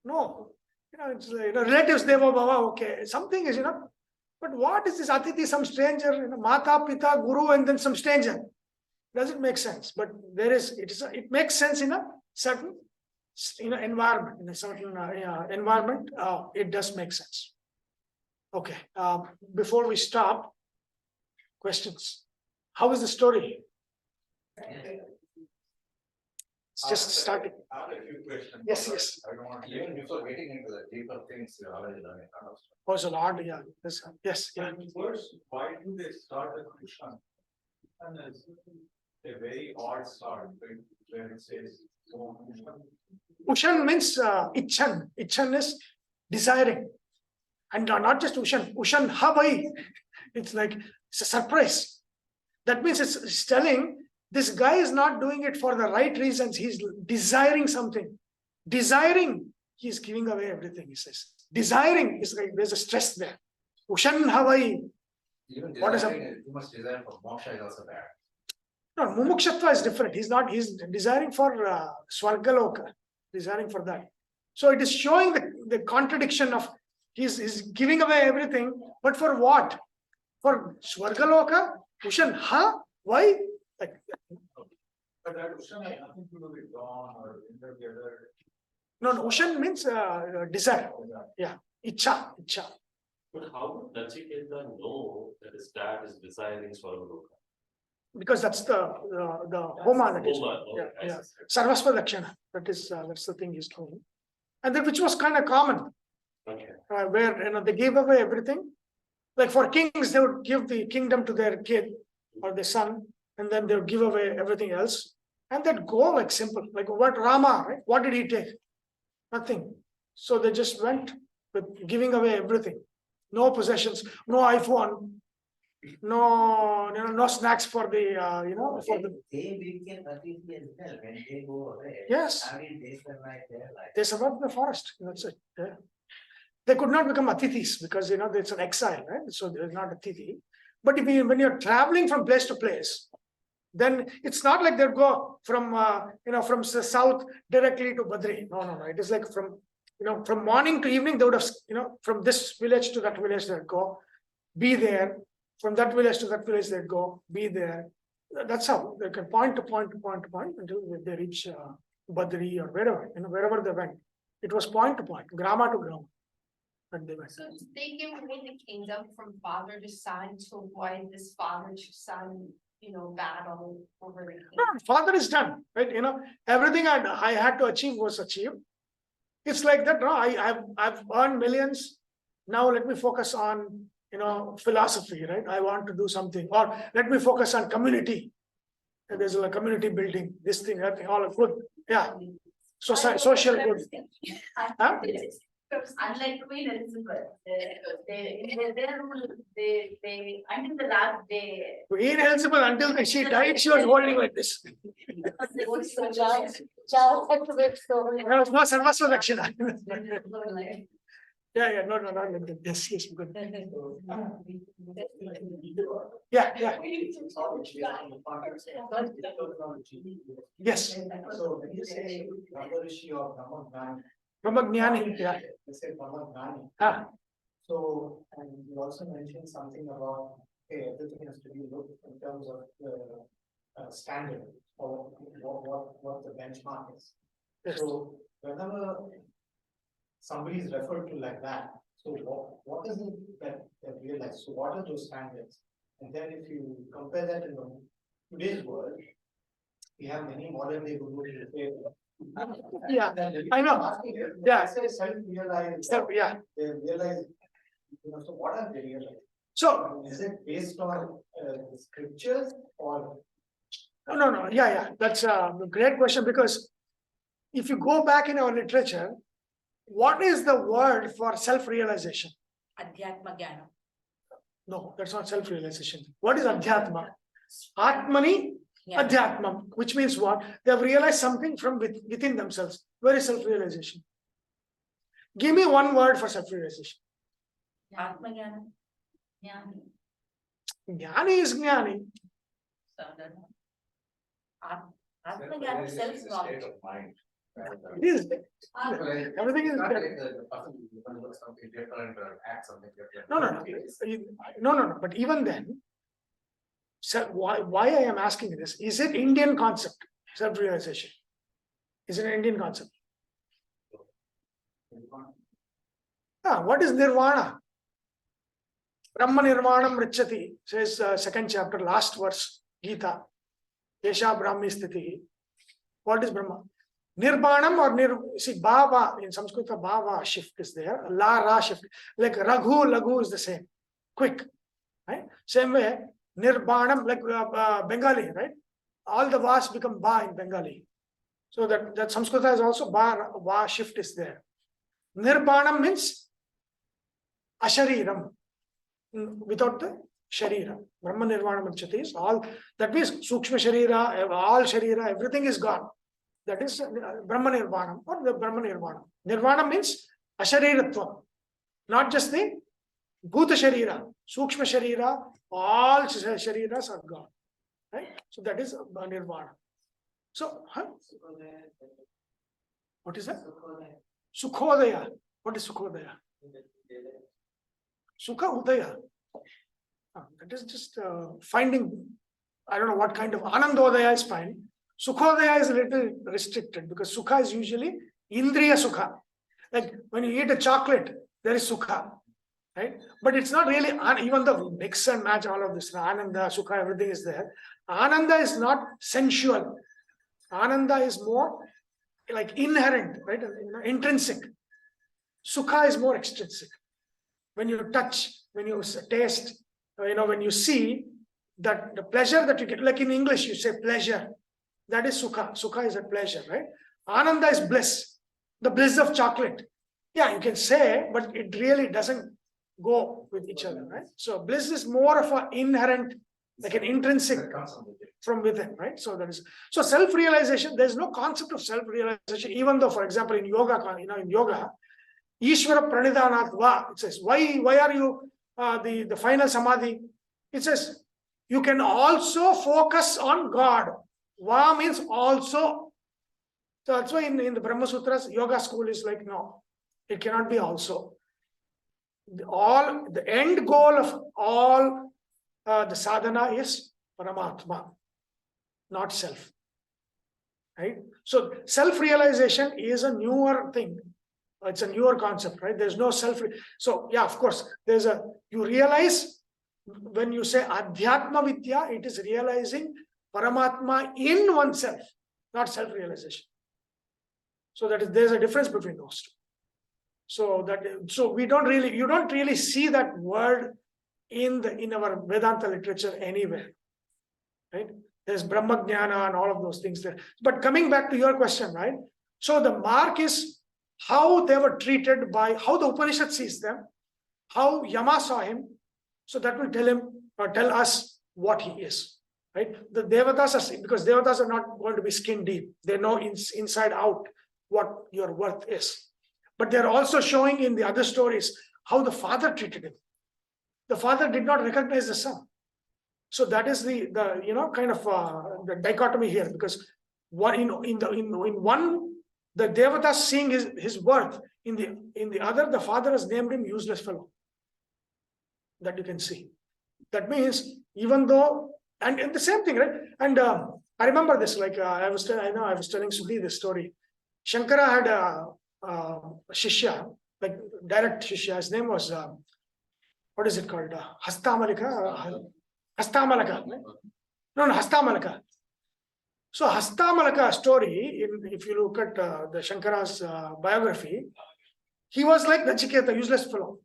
No, it's relatives Devo Bhava. Okay, something is, but what is this Atithi? Some stranger, Mata, Pita, Guru, and then some stranger. Doesn't make sense. But it makes sense in a certain, environment. In a certain environment, it does make sense. Okay. Before we stop, questions. How is the story? It's just starting.
I have a few questions.
Yes.
I don't want, even before getting into the deeper things, you already learning.
Also, Lord, yeah. Yes. Yeah.
First, why do they start with Krishna? And it's a very odd start where it says,
Ushan means Ichan. Ichan is desiring. And not just Ushan. Ushan Havai. It's a surprise. That means it's telling this guy is not doing it for the right reasons. He's desiring something. Desiring, he's giving away everything, he says. Desiring is there's a stress there. Ushan Havai.
even
What is
desiring, too much desire for moksha is also bad.
No, Mumukshatva is different. He's desiring for Swargaloka, desiring for that. So it is showing the contradiction of he's giving away everything, but for what? For Swargaloka? Ushan, why?
But that Ushan has nothing to do with dawn or intergender.
No, Ushan means desire. Yeah, Icha.
But how would Nachiketa know that his dad is desiring Swargaloka?
Because that's the Homa that is.
Homa, okay,
Yeah.
I see.
Sarvasva Lakshana. That's the thing he's doing. And then which was kind of common,
Okay.
where they gave away everything. Like for kings, they would give the kingdom to their kid or their son, and then they would give away everything else. And they'd go like simple, like what Rama, right? What did he take? Nothing. So they just went with giving away everything. No possessions, no iPhone, no snacks for the for the.
They became Atithi as well when they go away.
Yes.
I mean, they survive their life.
They survived the forest. That's it. Yeah. They could not become Atithis because it's an exile, right? So they're not Atithi. But when you're traveling from place to place, then it's not like they'll go from from the south directly to Badri. No. It is like from morning to evening, they would have, from this village to that village, they'd go, be there. From that village to that village, they'd go, be there. That's how they can point to point until they reach Badri or wherever they went. It was point to point, grama to grama. And they went.
So they give away the kingdom from father to son, so why this father to son, battle over the kingdom?
No, father is done, right? Everything I had to achieve was achieved. It's like that. No, I've earned millions. Now let me focus on philosophy, right? I want to do something, or let me focus on community. And there's a community building, this thing, that thing, all good. Yeah. So social good. Huh?
Unlike Queen Elizabeth, their rule, they until the last day.
Queen Elizabeth, until she died, she was holding like this.
Charles had to wait so long.
There was no Sarvasva Lakshana. Yeah, no, yes, good. Yeah. Yes.
So when you say Rishi or
Brahmagnani, yeah.
you say Brahmagnani.
So,
and you also mentioned something about, everything has to be looked in terms of the standard or what the benchmark is.
Yes.
So whenever somebody is referred to like that, so what is it that realize? So what are those standards? And then if you compare that in today's world, we have many modern day gurus who say,
yeah, I know. Yeah.
Self-realized.
Yeah.
They realize, so what are they realizing?
So,
Is it based on the scriptures or?
no, yeah, that's a great question, because if you go back in our literature, what is the word for self-realization?
Adhyatma Jnana.
No, that's not self-realization. What is Adhyatma? Atmani
Yeah.
Adhyatmam, which means what? They have realized something from within themselves. Where is self-realization? Give me one word for self-realization.
Atma Jnana. Jnana.
Jnani is Jnani.
Atma Jnana,
Self-realization is a
self-knowledge.
state of mind.
It is. Everything is.
Not like the person who can look something different or act something different.
No. But even then, so why I am asking this? Is it Indian concept? Self-realization. Is it an Indian concept? What is nirvana? Brahma nirvanam richati, says second chapter, last verse, Gita. Yesha Brahmi sthiti. What is Brahma? Nirvanam or see, Bhava, in Sanskrit, Bhava shift is there, La Ra shift. Like Raghu, Laghu is the same. Quick. Right? Same way, Nirvanam, like Bengali, right? All the Vas become Ba in Bengali. So that Samskrita is also Va shift is there. Nirvanam means Ashariram, without the Sharira. Brahma Nirvana Manchati is all, that means Sukshma Sharira, all Sharira, everything is gone. That is Brahma Nirvana or the Brahma Nirvana. Nirvana means Ashariratva, not just the Bhuta Sharira, Sukshma Sharira, all Shariras are gone. Right? So that is Nirvana. So, what is that? Sukhodaya. What is Sukhodaya? Sukha Udaya. That is just finding, I don't know what kind of Anandodaya is fine. Sukhodaya is a little restricted because Sukha is usually Indriya Sukha. Like when you eat a chocolate, there is Sukha. Right? But it's not really, even though mix and match all of this, Ananda, Sukha, everything is there. Ananda is not sensual. Ananda is more like inherent, right? Intrinsic. Sukha is more extrinsic. When you touch, when you taste, when you see, that the pleasure that you get, like in English, you say pleasure. That is Sukha. Sukha is a pleasure, right? Ananda is bliss. The bliss of chocolate. Yeah, you can say, but it really doesn't go with each other, right? So bliss is more of an inherent, like an intrinsic from within, right? So that is, so self-realization, there's no concept of self-realization, even though, for example, in yoga, in yoga, Ishvara Pranidhanatva, it says, why are you the final samadhi? It says, you can also focus on God. Va means also. So that's why in the Brahma Sutras, yoga school is like, no, it cannot be also. The end goal of all the sadhana is Paramatma, not self. Right? So self-realization is a newer thing. It's a newer concept, right? There's no self. So yeah, of course, you realize when you say Adhyatma Vidya, it is realizing Paramatma in oneself, not self-realization. So there's a difference between those two. So you don't really see that word in our Vedanta literature anywhere, right? There's Brahma Jnana and all of those things there. But coming back to your question, right? So the mark is how they were treated by, how the Upanishad sees them, how Yama saw him. So that will tell us what he is, right? The Devatas are, because Devatas are not going to be skin deep. They know inside out what your worth is. But they're also showing in the other stories how the father treated him. The father did not recognize the son. So that is the kind of the dichotomy here, because in one, the Devatas seeing his worth, in the other, the father has named him useless fellow. That you can see. That means even though, and the same thing, right? And I remember this, like I was telling Sudhi this story. Shankara had a Shishya, like direct Shishya. His name was, what is it called? Hastamalika? Hastamalaka. No, Hastamalaka. So Hastamalaka story, if you look at the Shankara's biography, he was like Nachiketa, useless fellow.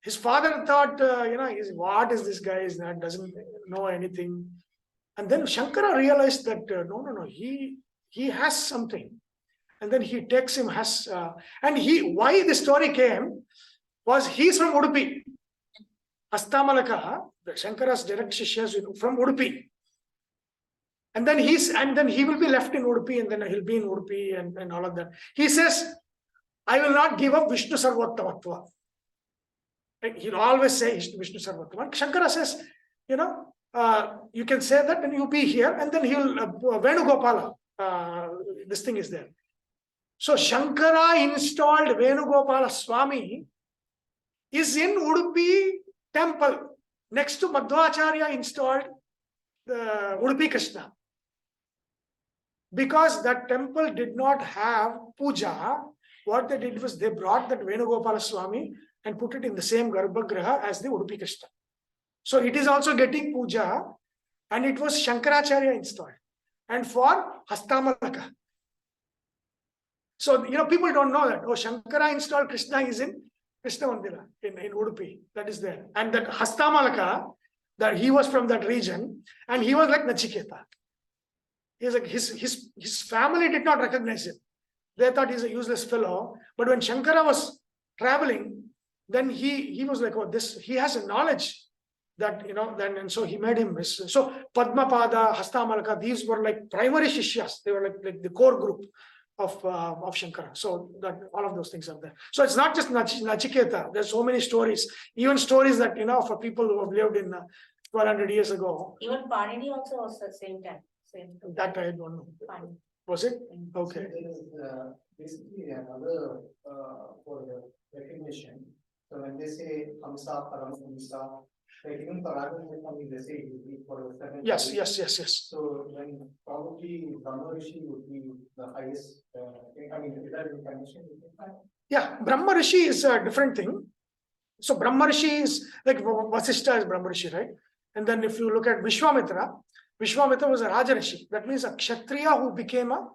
His father thought, what is this guy? Is that doesn't know anything. And then Shankara realized that no, he has something. And then he takes him, why the story came was he's from Udupi. Hastamalaka, the Shankara's direct Shishyas from Udupi. And then he will be left in Udupi, and then he'll be in Udupi and all of that. He says, I will not give up Vishnu Sarvottamatva. He'll always say Vishnu Sarvottama. Shankara says, you can say that and you be here, and then he'll Venugopala. This thing is there. So Shankara installed Venugopala Swami is in Udupi temple. Next to Madhvacharya installed the Udupi Krishna. Because that temple did not have puja, what they did was they brought that Venugopala Swami and put it in the same Garbhagriha as the Udupi Krishna. So it is also getting puja, and it was Shankaracharya installed. And for Hastamalaka. So, people don't know that. Oh, Shankara installed Krishna is in Krishna Mandira in Udupi. That is there. And that Hastamalaka, that he was from that region, and he was like Nachiketa. He's like his family did not recognize him. They thought he's a useless fellow. But when Shankara was traveling, then he was like, oh, he has a knowledge that, and so he made him. So Padmapada, Hastamalaka, these were like primary Shishyas. They were like the core group of Shankara. So that all of those things are there. So it's not just Nachiketa. There's so many stories, even stories that, for people who have lived in 1200 years ago.
Even Panini also was the same time.
That I don't know.
Panini.
Was it? Okay.
So there is basically another for the recognition. So when they say Hamsa, Paramhamsa, like even for Radha, they say for the seven.
Yes.
So when probably Brahma Rishi would be the highest. Is that in connection?
Yeah, Brahma Rishi is a different thing. So Brahma Rishi is like Vasishta is Brahma Rishi, right? And then if you look at Vishwamitra was a Raja Rishi. That means a Kshatriya who became a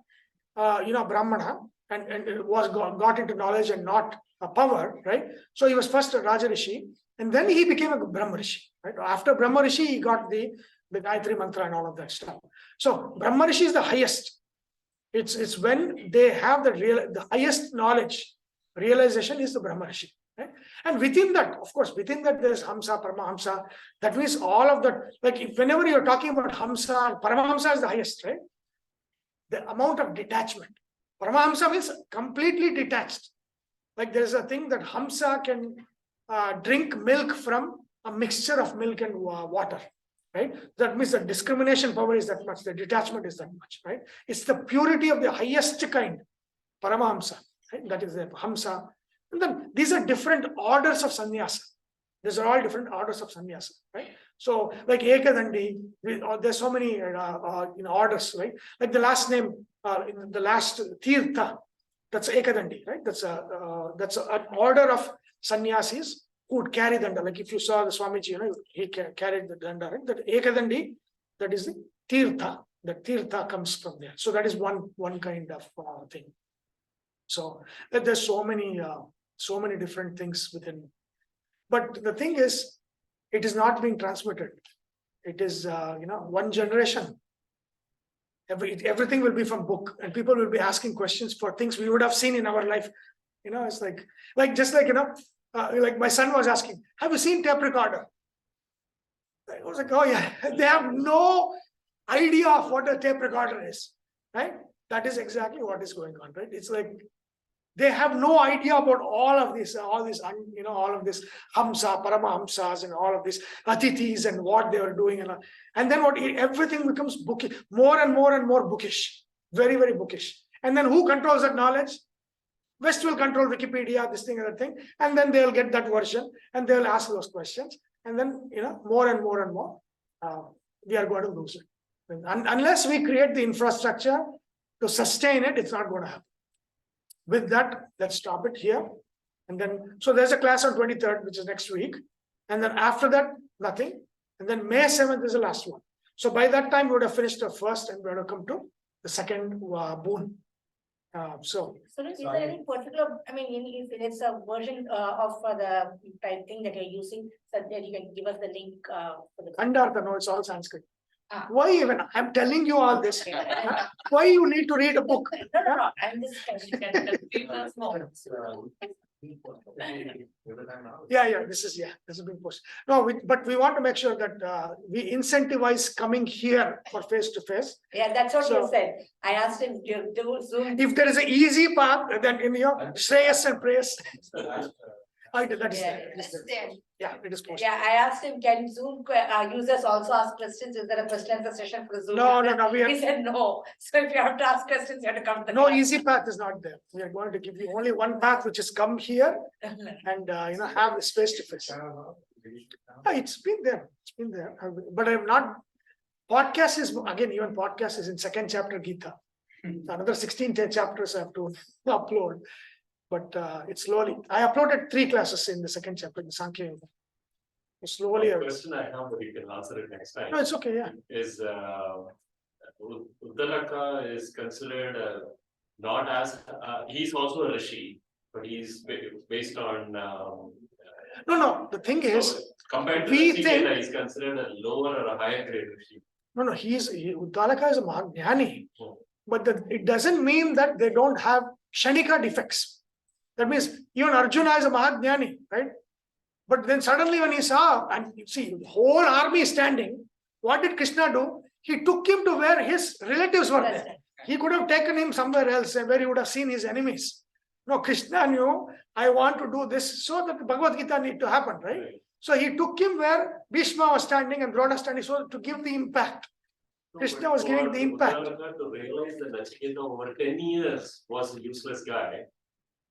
Brahmana and was got into knowledge and not a power, right? So he was first a Raja Rishi, and then he became a Brahma Rishi, right? After Brahma Rishi, he got the Gayatri Mantra and all of that stuff. So Brahma Rishi is the highest. It's when they have the highest knowledge, realization is the Brahma Rishi. Right? And within that, of course, there's Hamsa, Paramahamsa. That means all of that, like whenever you're talking about Hamsa, Paramahamsa is the highest, right? The amount of detachment. Paramahamsa means completely detached. Like there's a thing that Hamsa can drink milk from a mixture of milk and water, right? That means the discrimination power is that much, the detachment is that much, right? It's the purity of the highest kind, Paramahamsa, right? That is the Hamsa. And then these are different orders of sannyasa. These are all different orders of sannyasa, right? So like Ekadandi, there's so many orders, right? Like the last name, the last Tirtha, that's Ekadandi, right? That's an order of sannyasis who would carry danda. Like if you saw the Swamiji, he carried the danda, right? That Ekadandi, that is the Tirtha. The Tirtha comes from there. So that is one kind of thing. So there's so many different things within. But the thing is, it is not being transmitted. It is, one generation. Everything will be from book, and people will be asking questions for things we would have seen in our life. It's like my son was asking, have you seen tape recorder? I was like, oh yeah, they have no idea of what a tape recorder is, right? That is exactly what is going on, right? It's like, they have no idea about all of this Hamsa, Paramahamsas, and all of this Atithis and what they are doing, and then everything becomes bookish, more and more bookish, very, very bookish. And then who controls that knowledge? West will control Wikipedia, this thing and that thing, and then they'll get that version and they'll ask those questions, and then more and more, we are going to lose it. Unless we create the infrastructure to sustain it, it's not going to happen. With that, let's stop it here. And then, so there's a class on 23rd, which is next week. And then after that, nothing. And then May 7th is the last one. So by that time, we would have finished the first and we would have come to the second boon. So,
is there any particular, I mean, if it's a version of the type thing that you're using, so that you can give us the link for the.
Andartha, no, it's all Sanskrit.
Ah.
Why even, I'm telling you all this. Why you need to read a book?
No, I'm just.
People small.
Yeah, this is being posted. No, but we want to make sure that we incentivize coming here for face to face.
Yeah, that's what
So-
you said. I asked him to do Zoom.
If there is an easy path, then in your Shreyas and Prayas. That is there. It is there. Yeah, it is posted.
Yeah, I asked him, can Zoom users also ask questions? Is there a question answer session for Zoom?
No,
users?
we
He said no. So if you have to ask questions, you have to come to the
no
class.
easy path is not there. We are going to give you only one path, which is come here and have this face to face. It's been there. But I have not. Podcast is again, even podcast is in second chapter Gita. Another 16 chapters I have to upload. But it's slowly. I uploaded 3 classes in the second chapter, the Sankhya Yoga. Slowly.
Question I have, but you can answer it next time.
No, it's okay. Yeah.
Is Uddalaka is considered not as he's also a rishi, but he's based on.
No. The thing is,
so compared to
we
Nachiketa,
think-
he's considered a lower or a higher grade rishi.
No, Uddalaka is a Mahajnani.
Oh.
But it doesn't mean that they don't have Shanika defects. That means even Arjuna is a Mahajnani, right? But then suddenly when he saw, and you see, the whole army is standing, what did Krishna do? He took him to where his relatives were there. He could have taken him somewhere else where he would have seen his enemies. No, Krishna knew, I want to do this so that the Bhagavad Gita need to happen, right? So he took him where Bhishma was standing and Drona standing, so to give the impact. Krishna was giving the impact.
Uddalaka to realize that Nachiketa over 10 years was a useless guy.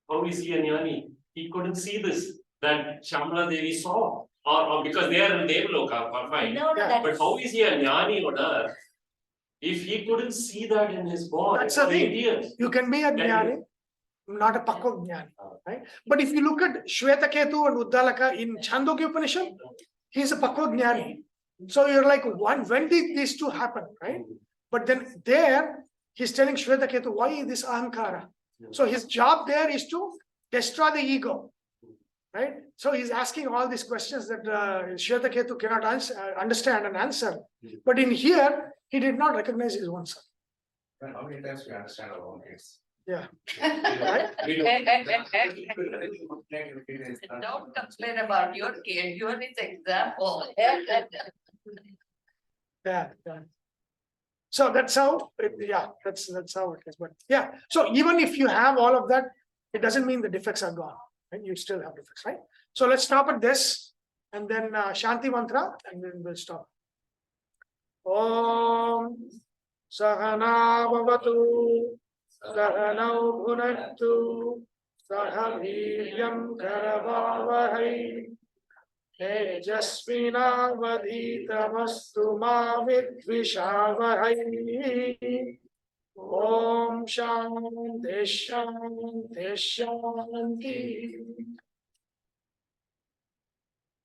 How is he a jnani? He couldn't see this, that Shamla Devi saw. Or because they are in Devaloka, fine.
No,
Yeah,
But how is he a jnani on earth? If he couldn't see that in his born,
That's the
for
thing.
8 years.
You can be a Jnani, not a Pakwa Jnani, right? But if you look at Shvetaketu and Uddalaka in Chandogya Upanishad, he's a Pakwa Jnani. So you're like, when did these two happen, right? But then there, he's telling Shvetaketu, why this Ahankara? So his job there is to destroy the ego, right? So he's asking all these questions that Shvetaketu cannot understand and answer. But in here, he did not recognize his own son.
How many times we understand our own kids?
Yeah.
Don't complain about your kid, you are his example.
Yeah. So that's how, that's how it is. But yeah, so even if you have all of that, it doesn't mean the defects are gone, right? You still have defects, right? So let's stop at this and then Shanti Mantra and then we'll stop. Om Sahana Bhavatu Sahanau Bhunattu Sahaviryam Karavavahai Tejasvinavadhitamastu ma vidvishavahai. Om Shanti Shanti Shanti.